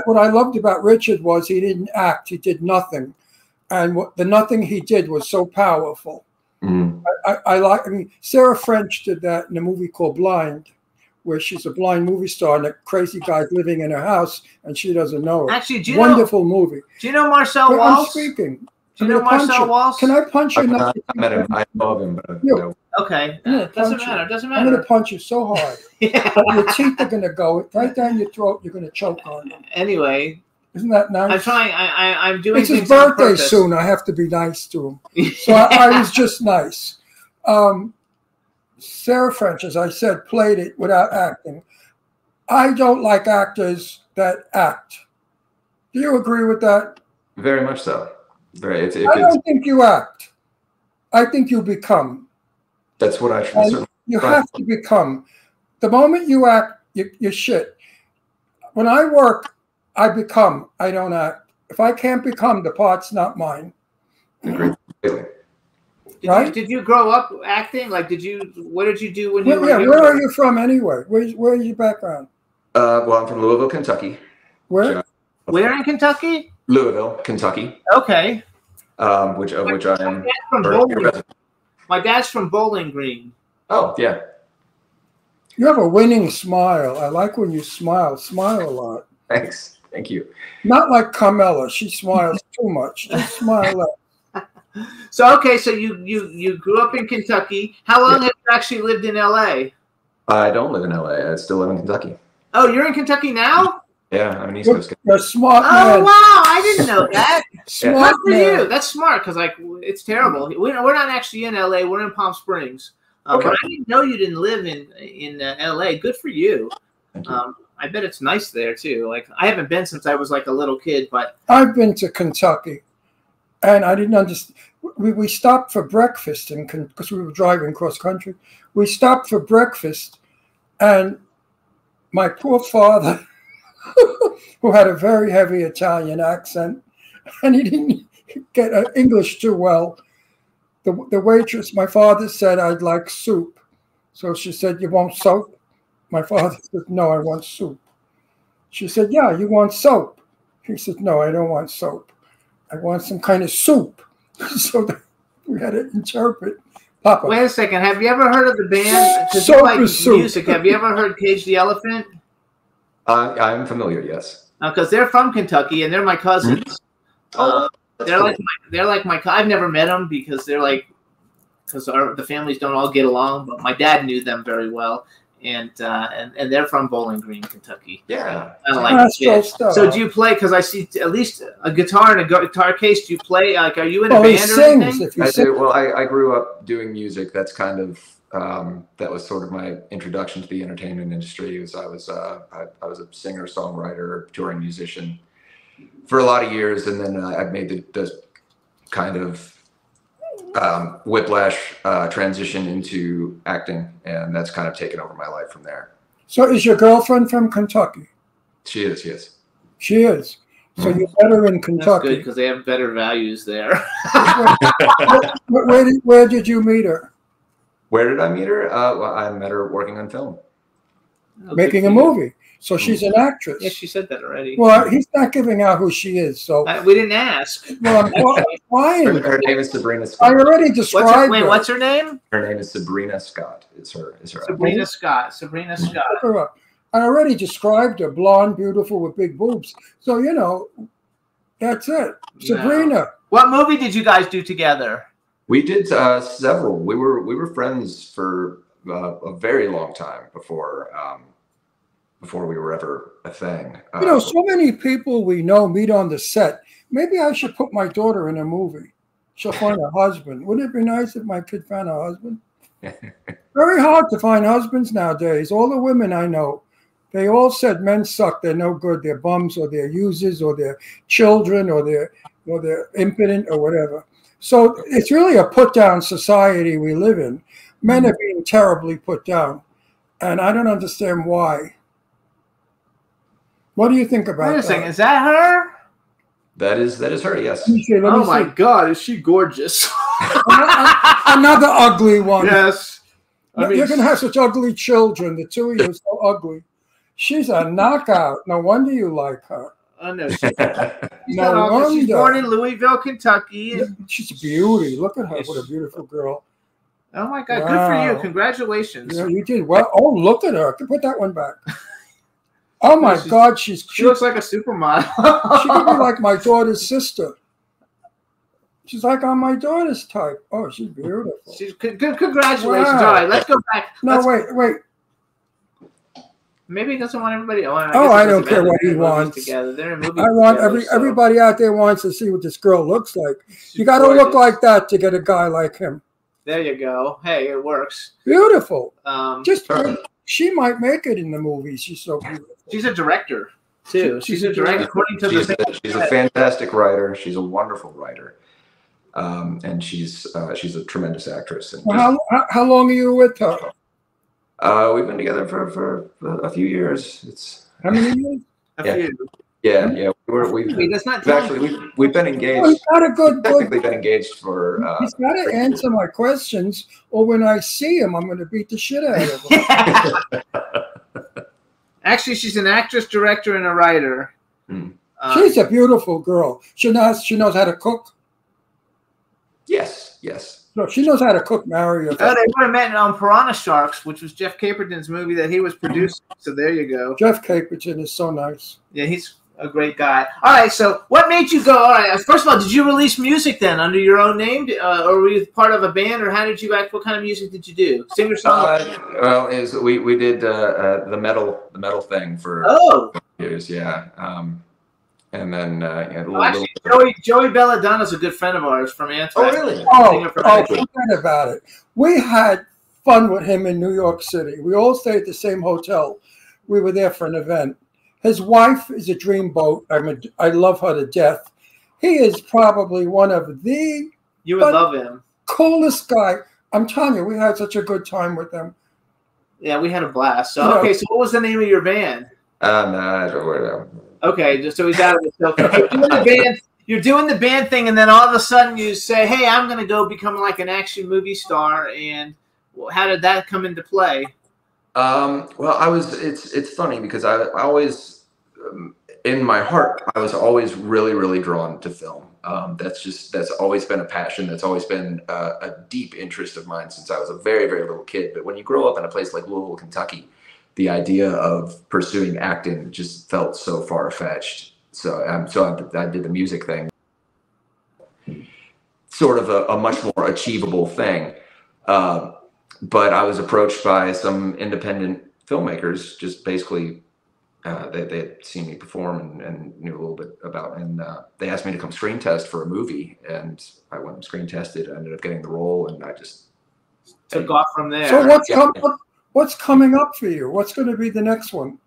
What I loved about Richard was he didn't act. He did nothing. And the nothing he did was so powerful. Mm. I mean, Sarah French did that in a movie called Blind, where she's a blind movie star and a crazy guy's living in her house and she doesn't know it. Actually, do you wonderful movie. Do you know Marcel Walsh? I'm speaking. Do you know Marcel Walsh? Can I punch you? I met him. I love him. But okay. Doesn't matter. Doesn't matter. I'm going to punch you so hard. Your teeth are going to go right down your throat. You're going to choke on them. Anyway, Isn't that nice? I'm trying. I'm doing. It's his things on birthday purpose. soon. I have to be nice to him. So I was just nice. Sarah French, as I said, played it without acting. I don't like actors that act. Do you agree with that? Very much so. Very. I don't think you act. I think you become. That's what I should. You have to become. The moment you act, you're shit. When I work, I become. I don't act. If I can't become, the part's not mine. Agreed. Did you grow up acting? Like, what did you do when you were younger? Where are you from anyway? Where's your background? Well, I'm from Louisville, Kentucky. Where? Where in Kentucky? Louisville, Kentucky. Okay. Which I am. My dad's from Bowling Green. Oh, yeah. You have a winning smile. I like when you smile. Smile a lot. Thanks. Thank you. Not like Carmela. She smiles too much. Just smile less. So okay, so you grew up in Kentucky. How long have you actually lived in LA? I don't live in LA. I still live in Kentucky. Oh, you're in Kentucky now? Yeah, I'm an East Coast kid. You're smart man. Oh wow, I didn't know that. Smart Good for man. you. That's smart because like it's terrible. We're not actually in LA. We're in Palm Springs. Okay. But I didn't know you didn't live in LA. Good for you. I bet it's nice there too. Like I haven't been since I was like a little kid, but I've been to Kentucky, and I didn't understand. We stopped for breakfast because we were driving cross country. We stopped for breakfast, and my poor father, who had a very heavy Italian accent, and he didn't get English too well. The waitress, my father said, "I'd like soup." So she said, "You want soap?" My father said, "No, I want soup." She said, "Yeah, you want soap?" He said, "No, I don't want soap. I want some kind of soup." So we had to interpret. Papa. Wait a second. Have you ever heard of the band? Soap like is soup. music. Have you ever heard Cage the Elephant? I'm familiar. Yes. Because they're from Kentucky and they're my cousins. They're like my. I've never met them because the families don't all get along. But my dad knew them very well, and they're from Bowling Green, Kentucky. Yeah. So do you play? Because I see at least a guitar and a guitar case. Do you play? Like, are you in a Well, he band or sings, anything? if you I sing. do. Well, I grew up doing music. That's kind of that was sort of my introduction to the entertainment industry. I was a singer, songwriter, touring musician for a lot of years, and then I made the kind of whiplash transition into acting, and that's kind of taken over my life from there. So is your girlfriend from Kentucky? She is, yes. She is. So you met her in That's Kentucky. good because they have better values there. Where did you meet her? Where did I meet her? Well, I met her working on film. Making a movie. So she's an actress. Yeah, she said that already. Well, he's not giving out who she is. So we didn't ask. Well, I'm lying. Her name is Sabrina Scott. I already described her. What's her name? Her name is Sabrina Scott. Is her Sabrina Scott. Sabrina Scott. Look her up. I already described her, blonde, beautiful, with big boobs. So, you know, that's it. Sabrina. What movie did you guys do together? We did several. We were friends for a very long time before we were ever a thing. You know, so many people we know meet on the set. Maybe I should put my daughter in a movie. She'll find a husband. Wouldn't it be nice if my kid found a husband? Very hard to find husbands nowadays. All the women I know, they all said men suck. They're no good. They're bums, or they're users, or they're children, or they're impotent, or whatever. So it's really a put-down society we live in. Men are being terribly put down, and I don't understand why. What do you think about that? Wait a second, is that her? That is her, yes. Oh my God, is she gorgeous? Another ugly one. Yes. I mean, you're going to have such ugly children. The two of you are so ugly. She's a knockout. No wonder you like her. I know. No wonder. She's born in Louisville, Kentucky. She's a beauty. Look at her. What a beautiful girl. Oh my God, good for you. Congratulations. Yeah, you did well. Oh, look at her. Put that one back. Oh my God, she looks like a supermodel. She could be like my daughter's sister. She's like on my daughter's type. Oh, she's beautiful. She's good. Congratulations. Wow. All right, let's go back. No, wait. Maybe he doesn't want everybody. I don't care what he wants. Together. They're in movies I want together, everybody out there wants to see what this girl looks like. You got to look like that to get a guy like him. There you go. Hey, it works. Beautiful. She might make it in the movies. She's so beautiful. She's a director too. She's a director. She's a fantastic writer. She's a wonderful writer, and she's a tremendous actress. And how long are you with her? We've been together for a few years. How many years? A few. Yeah. We've been engaged. He's got a good. Technically been engaged for. He's got to answer my questions, or when I see him, I'm going to beat the shit out of him. Actually, she's an actress, director, and a writer. She's a beautiful girl. She knows how to cook. Yes. No, she knows how to cook. Marry her. Oh, they would have met on Piranha Sharks, which was Jeff Caperton's movie that he was producing. So there you go. Jeff Caperton is so nice. Yeah, he's a great guy. All right, so what made you go? All right, first of all, did you release music then under your own name, or were you part of a band, or how did you act? What kind of music did you do? Singer songwriter? Well, we did the metal thing for years. Yeah. And then Joey Belladonna's a good friend of ours from Antwerp. Oh, really? Forget about it. We had fun with him in New York City. We all stayed at the same hotel. We were there for an event. His wife is a dreamboat. I love her to death. He is probably one of the love him. Coolest guy. I'm telling you, we had such a good time with them. Yeah, we had a blast. So okay, so what was the name of your band? Okay, so he's out of it. So you're doing the band thing, and then all of a sudden you say, "Hey, I'm going to go become like an action movie star." And how did that come into play? Well, it's funny because I always, in my heart, I was always really, really drawn to film. That's always been a passion. That's always been a deep interest of mine since I was a very, very little kid. But when you grow up in a place like Louisville, Kentucky, the idea of pursuing acting just felt so far-fetched. So I did the music thing, sort of a much more achievable thing. But I was approached by some independent filmmakers, just basically they had seen me perform and knew a little bit about, and they asked me to come screen test for a movie, and I went and screen tested. I ended up getting the role, and I just took off from there. So what's coming up for you? What's going to be the next one?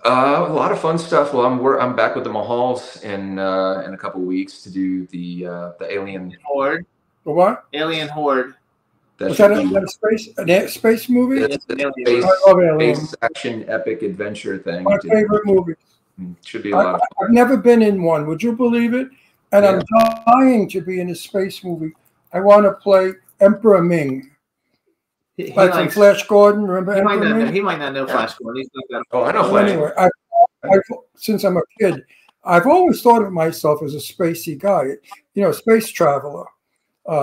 A lot of fun stuff. Well, I'm back with the Mahals in a couple of weeks to do the Alien Horde. The what? Alien Horde. Was that a space movie? It's a space action epic adventure thing. My favorite movie. Should be a lot of fun. I've never been in one. Would you believe it? And I'm dying to be in a space movie. I want to play Emperor Ming. Like from Flash Gordon, remember? He might not know Flash Gordon. He's not that. I know Flash. Anyway, since I'm a kid, I've always thought of myself as a spacey guy. You know, space traveler.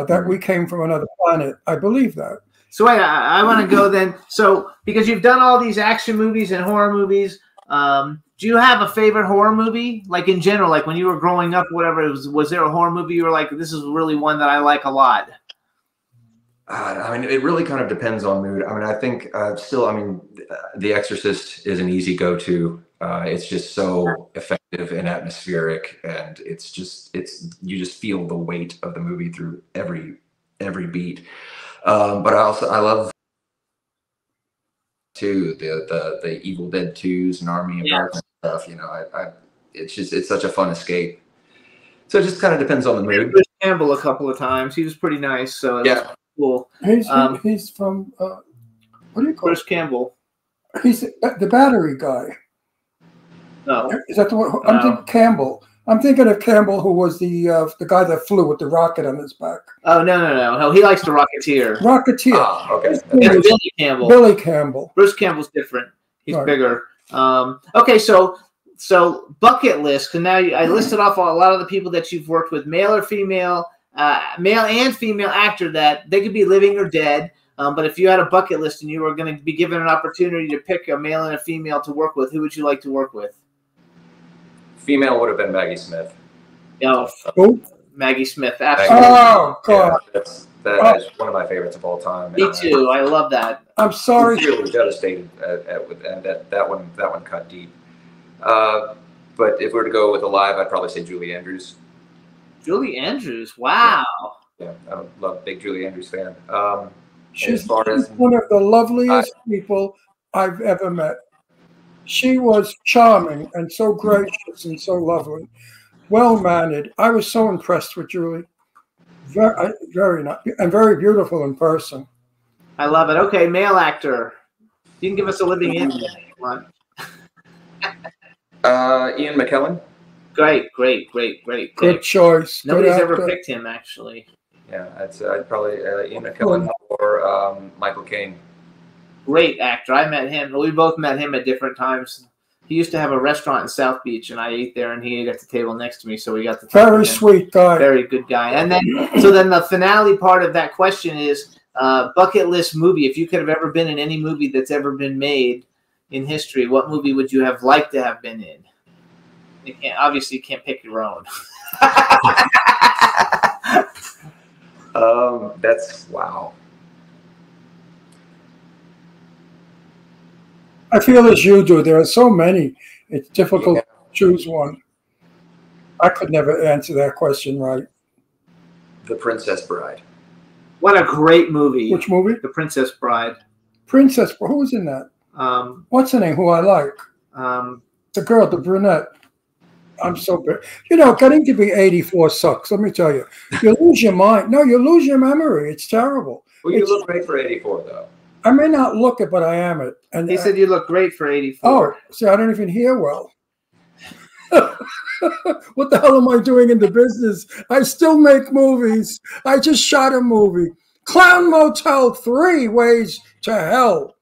That we came from another planet. I believe that. So wait, I want to go then. So because you've done all these action movies and horror movies, do you have a favorite horror movie? Like in general, like when you were growing up, whatever, was there a horror movie you were like, this is really one that I like a lot? I mean, it really kind of depends on mood. I mean, I think The Exorcist is an easy go-to. It's just so effective and atmospheric, and you just feel the weight of the movie through every beat. But I love too the Evil Dead 2s and Army of Darkness stuff. You know, it's such a fun escape. So it just kind of depends on the mood. Bruce Campbell a couple of times. He was pretty nice. So yeah. Cool. He's from what do you call Bruce Campbell? He's the battery guy. No, is that the one? I'm thinking Campbell. I'm thinking of Campbell, who was the guy that flew with the rocket on his back. Oh no! He likes the Rocketeer. Rocketeer. Oh, okay. It's Billy Campbell. Billy Campbell. Bruce Campbell's different. He's bigger. Okay, so bucket list. Because now I listed off a lot of the people that you've worked with, male or female. Male and female actor that they could be living or dead. But if you had a bucket list and you were going to be given an opportunity to pick a male and a female to work with, who would you like to work with? Female would have been Maggie Smith. Oh, who? Maggie Smith. Absolutely. Oh, God. Yeah, That is one of my favorites of all time. Me too. I love that. I'm sorry. Really devastated with that one. That one cut deep. But if we were to go with alive, I'd probably say Julie Andrews. Julie Andrews. Wow. Yeah, I'm a big Julie Andrews fan. She's one of the loveliest people I've ever met. She was charming and so gracious and so lovely, well-mannered. I was so impressed with Julie. Very nice and very beautiful in person. I love it. Okay, male actor. You can give us a living in. Come on. Ian McKellen. Great. Good choice. Nobody's ever picked him, actually. Yeah, I'd probably Ian McKellen or Michael Caine. Great actor. I met him. We both met him at different times. He used to have a restaurant in South Beach, and I ate there, and he ate at the table next to me, so we got to talk to him. Very sweet guy. Very good guy. And then, so then the finale part of that question is bucket list movie. If you could have ever been in any movie that's ever been made in history, what movie would you have liked to have been in? Obviously, you can't pick your own. That's wow. I feel as you do. There are so many. It's difficult to choose one. I could never answer that question right. The Princess Bride. What a great movie. Which movie? The Princess Bride. Princess, who was in that? What's her name? Who I like? The girl, the brunette. I'm so big. You know, getting to be 84 sucks. Let me tell you. You lose your mind. No, you lose your memory. It's terrible. Well, you look great for 84, though. I may not look it, but I am it. And he said you look great for 84. Oh, see, I don't even hear well. What the hell am I doing in the business? I still make movies. I just shot a movie. Clown Motel 3 Ways to Hell.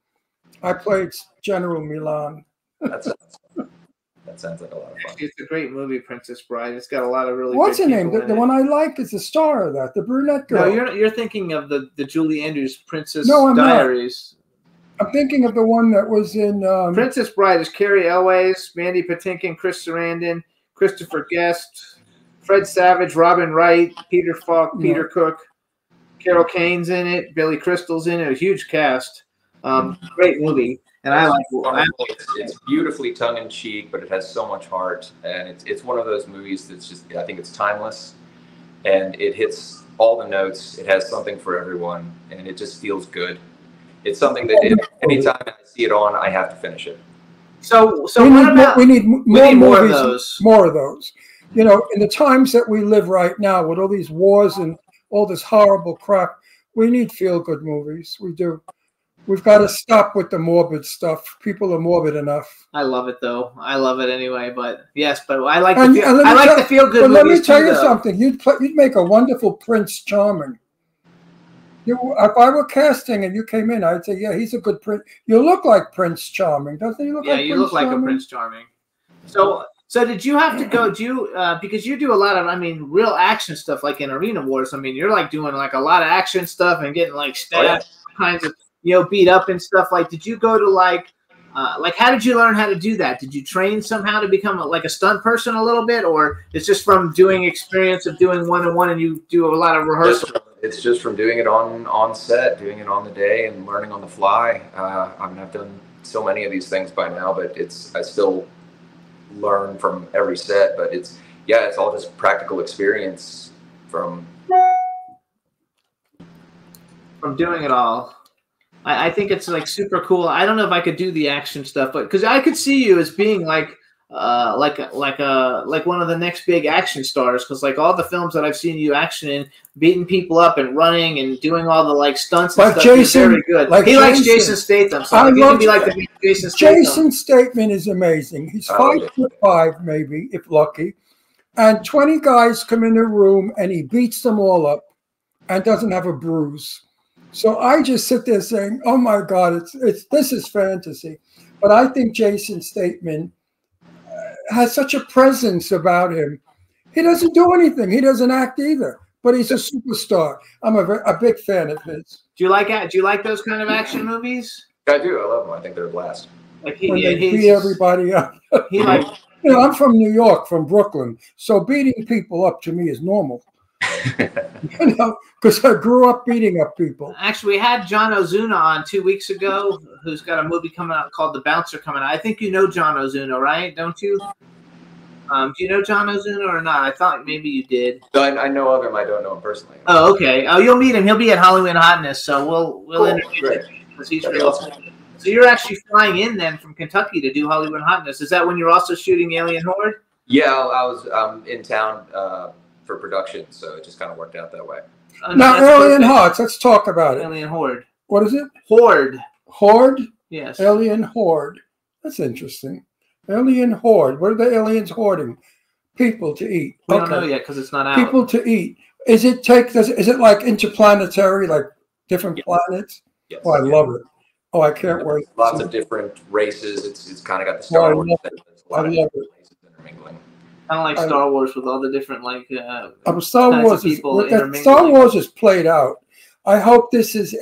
I played General Milan. That sounds like a lot of fun. It's a great movie, Princess Bride. It's got a lot of really. What's her name? The one I like is the star of that, the brunette girl. No, you're thinking of the Julie Andrews Princess I'm Diaries. Not. I'm thinking of the one that was in Princess Bride. Is Carrie Elways, Mandy Patinkin, Chris Sarandon, Christopher Guest, Fred Savage, Robin Wright, Peter Falk, Peter Cook, Carol Kane's in it, Billy Crystal's in it. A huge cast. Great movie. And I like it. It's beautifully tongue-in-cheek, but it has so much heart. And it's one of those movies that's just, I think it's timeless. And it hits all the notes. It has something for everyone. And it just feels good. It's something that anytime I see it on, I have to finish it. So we need more movies, of those. More of those. You know, in the times that we live right now, with all these wars and all this horrible crap, we need feel-good movies. We do. We've got to stop with the morbid stuff. People are morbid enough. I love it, though. I love it anyway. But yes, but I like the feel good. But let me tell you something. You'd make a wonderful Prince Charming. If I were casting and you came in, I'd say, yeah, he's a good Prince. You look like Prince Charming, doesn't he? Yeah, you look like a Prince Charming. So did you have to go? Do you because you do a lot of, real action stuff, like in Arena Wars. You're like doing like a lot of action stuff and getting like stabbed, kinds of. Beat up and stuff. Like, did you go to like how did you learn how to do that? Did you train somehow to become like a stunt person a little bit, or it's just from doing experience of doing one-on-one and you do a lot of rehearsal? It's just from doing it on set, doing it on the day, and learning on the fly. I've done so many of these things by now, but I still learn from every set. But it's all just practical experience from doing it all. I think it's like super cool. I don't know if I could do the action stuff, but because I could see you as being like one of the next big action stars. Because like all the films that I've seen you action in, beating people up and running and doing all the like stunts and stuff, is very good. He likes Jason Statham, so you can be like the Jason Statham. Jason Statham is amazing. He's 5'5", maybe if lucky, and 20 guys come in the room and he beats them all up and doesn't have a bruise. So I just sit there saying, "Oh my God, this is fantasy." But I think Jason Statham has such a presence about him. He doesn't do anything. He doesn't act either. But he's a superstar. I'm a big fan of his. Do you like those kind of action movies? I do. I love them. I think they're a blast. Like when they beat everybody up. I'm from New York, from Brooklyn, so beating people up to me is normal. You know, because I grew up beating up people. Actually, we had John Ozuna on 2 weeks ago, who's got a movie coming out called The Bouncer coming out. I think you know John Ozuna, right? Don't you? Do you know John Ozuna or not? I thought maybe you did. So I know of him. I don't know him personally. Oh, okay. Oh, you'll meet him. He'll be at Halloween Hotness, so we'll Cool. introduce him because he's That'd be real. awesome. So you're actually flying in then from Kentucky to do Hollywood Hotness. Is that when you're also shooting Alien Horde? Yeah, I was in town for production, so it just kind of worked out that way. Now, Alien Hearts, let's talk about it. Alien Horde. What is it? Horde. Horde? Yes. Alien Horde. That's interesting. Alien Horde. What are the aliens hoarding? People to eat. We don't know yet because it's not out. People to eat. Is it like interplanetary, like different planets? Yes. Oh, I love it. Oh, I can't wait. Lots of different races. It's kind of got the Star Wars. I love it. Places intermingling. Kind of like Star Wars with all the different Star Wars is played out. I hope this is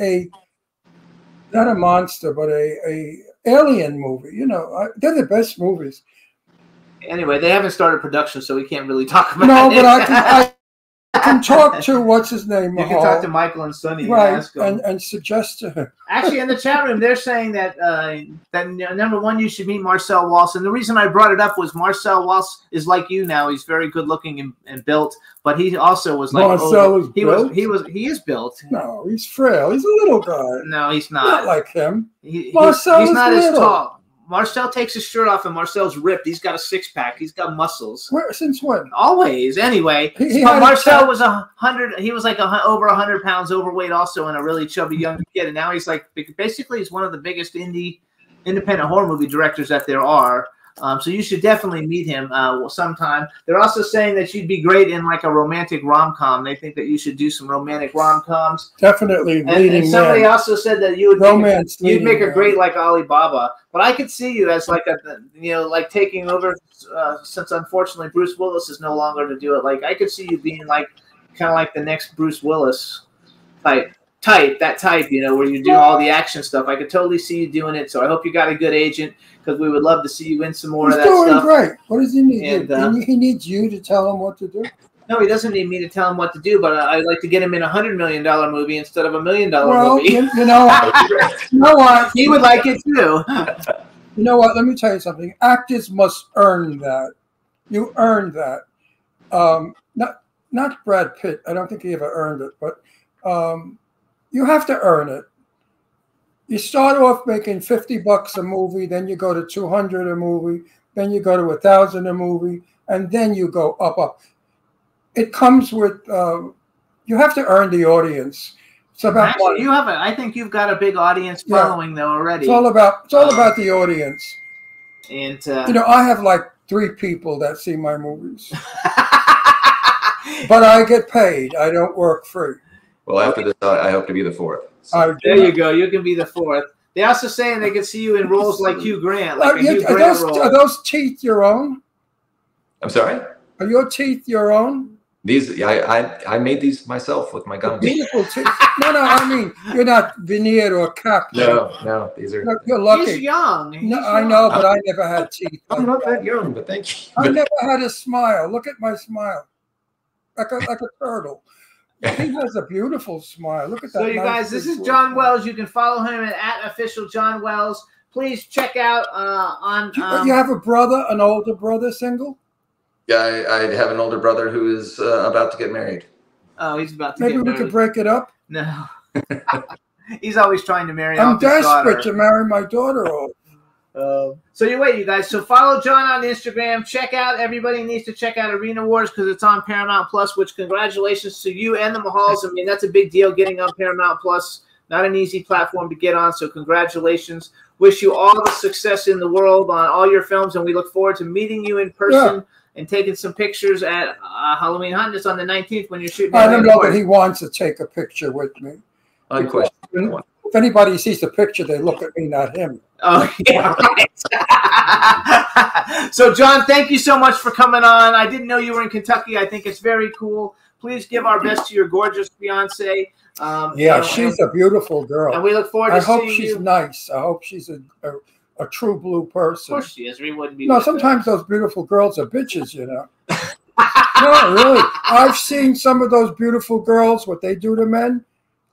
not a monster, but a alien movie. You know, they're the best movies. Anyway, they haven't started production, so we can't really talk about it. No, but I can talk to what's his name. You can talk to Michael and Sonny, right? And ask them. And suggest to him. Actually, in the chat room, they're saying that number one, you should meet Marcel Walsh, and the reason I brought it up was Marcel Walsh is like you now. He's very good looking and built, but he also was like he is built. No, he's frail. He's a little guy. No, he's not. Not like him. Marcel he's not as tall. Marcel takes his shirt off, and Marcel's ripped. He's got a six-pack. He's got muscles. Since when? Always. Anyway, Marcel was 100. He was like over 100 pounds overweight, also, and a really chubby young kid. And now he's like basically he's one of the biggest independent horror movie directors that there are. So you should definitely meet him sometime. They're also saying that you'd be great in like a romantic rom-com. They think that you should do some romantic rom-coms. Definitely. And somebody also said that you would make a great like Alibaba. But I could see you as like like taking over since unfortunately Bruce Willis is no longer to do it. Like I could see you being like kind of like the next Bruce Willis type, where you do all the action stuff. I could totally see you doing it. So I hope you got a good agent, because we would love to see you in some more of that stuff. He's doing great. What does he need? He needs you to tell him what to do? No, he doesn't need me to tell him what to do, but I'd like to get him in $100 million movie instead of $1 million movie. You know what? He would like it too. You know what? Let me tell you something. Actors must earn that. You earn that. Not Brad Pitt. I don't think he ever earned it, but you have to earn it. You start off making $50 a movie, then you go to $200 a movie, then you go to $1,000 a movie, and then you go up. It comes with you have to earn the audience. It's about actually, I think you've got a big audience following though already. It's all about the audience. And I have like 3 people that see my movies, but I get paid. I don't work free. Well, after this, I hope to be the 4th. So. There you go. You can be the 4th. They also saying they can see you in roles like Hugh Grant, like a Hugh Grant role. Are those teeth your own? I'm sorry? Are your teeth your own? These, I made these myself with my gums. Beautiful teeth. No, I mean, you're not veneered or capped. No, these are. You're lucky. He's young. I know, but I never had teeth. I'm not that young, but thank you. I never had a smile. Look at my smile, like a turtle. He has a beautiful smile. Look at that. So you guys, this is John Wells. You can follow him at official John Wells. Please check out on. You have a brother, an older brother, single? Yeah, I have an older brother who is about to get married. Oh, he's about to get married. Maybe we could break it up? No. He's always trying to marry I'm off his daughter. desperate to marry my daughter off. So you wait, you guys. So follow John on Instagram. Everybody needs to check out Arena Wars because it's on Paramount Plus, which congratulations to you and the Mahals. I mean, that's a big deal getting on Paramount Plus. Not an easy platform to get on, so congratulations. Wish you all the success in the world on all your films, and we look forward to meeting you in person and taking some pictures at Halloween Hotness on the 19th when you're shooting. I don't know that he wants to take a picture with me. Unquestionable. If anybody sees the picture, they look at me, not him. Oh, yeah, right. So, John, thank you so much for coming on. I didn't know you were in Kentucky. I think it's very cool. Please give our best to your gorgeous fiance. She's a beautiful girl. And we look forward to seeing you. I hope she's nice. I hope she's a true blue person. Of course she is. We wouldn't be. No, sometimes those beautiful girls are bitches, you know. No, really. I've seen some of those beautiful girls, what they do to men.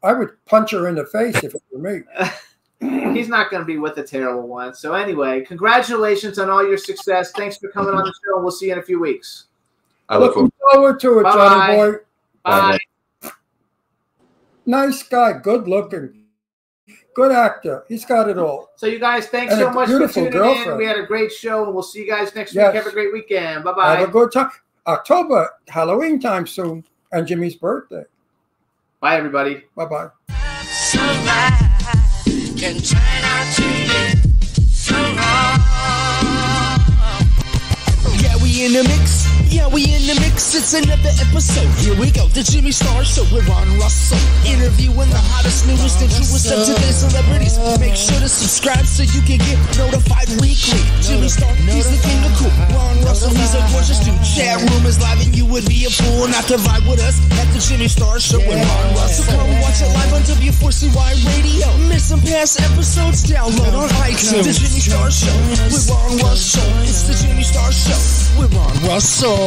I would punch her in the face if it were me. He's not going to be with the terrible one. So anyway, congratulations on all your success. Thanks for coming on the show. We'll see you in a few weeks. Looking forward to it, Johnny boy. Bye. Nice guy, good looking, good actor. He's got it all. So you guys, thanks so much for tuning in. We had a great show, and we'll see you guys next week. Have a great weekend. Bye-bye. Have a good time. October, Halloween time soon, and Jimmy's birthday. Bye, everybody. Bye-bye. Can turn out to be so wrong. Yeah, we in the mix. Yeah, we in the mix. It's another episode. Here we go. The Jimmy Star Show with Ron Russell. Interviewing the hottest, newest, and truest of today's celebrities. Make sure to subscribe so you can get notified weekly. Jimmy Star, he's the king of cool. Ron Russell, he's a gorgeous dude. Chat room is live and you would be a fool not to vibe with us at the Jimmy Star Show with Ron Russell. Come watch it live on W4CY Radio. Miss some past episodes? Download on iTunes. The Jimmy Star Show with Ron Russell. It's the Jimmy Star Show with Ron Russell.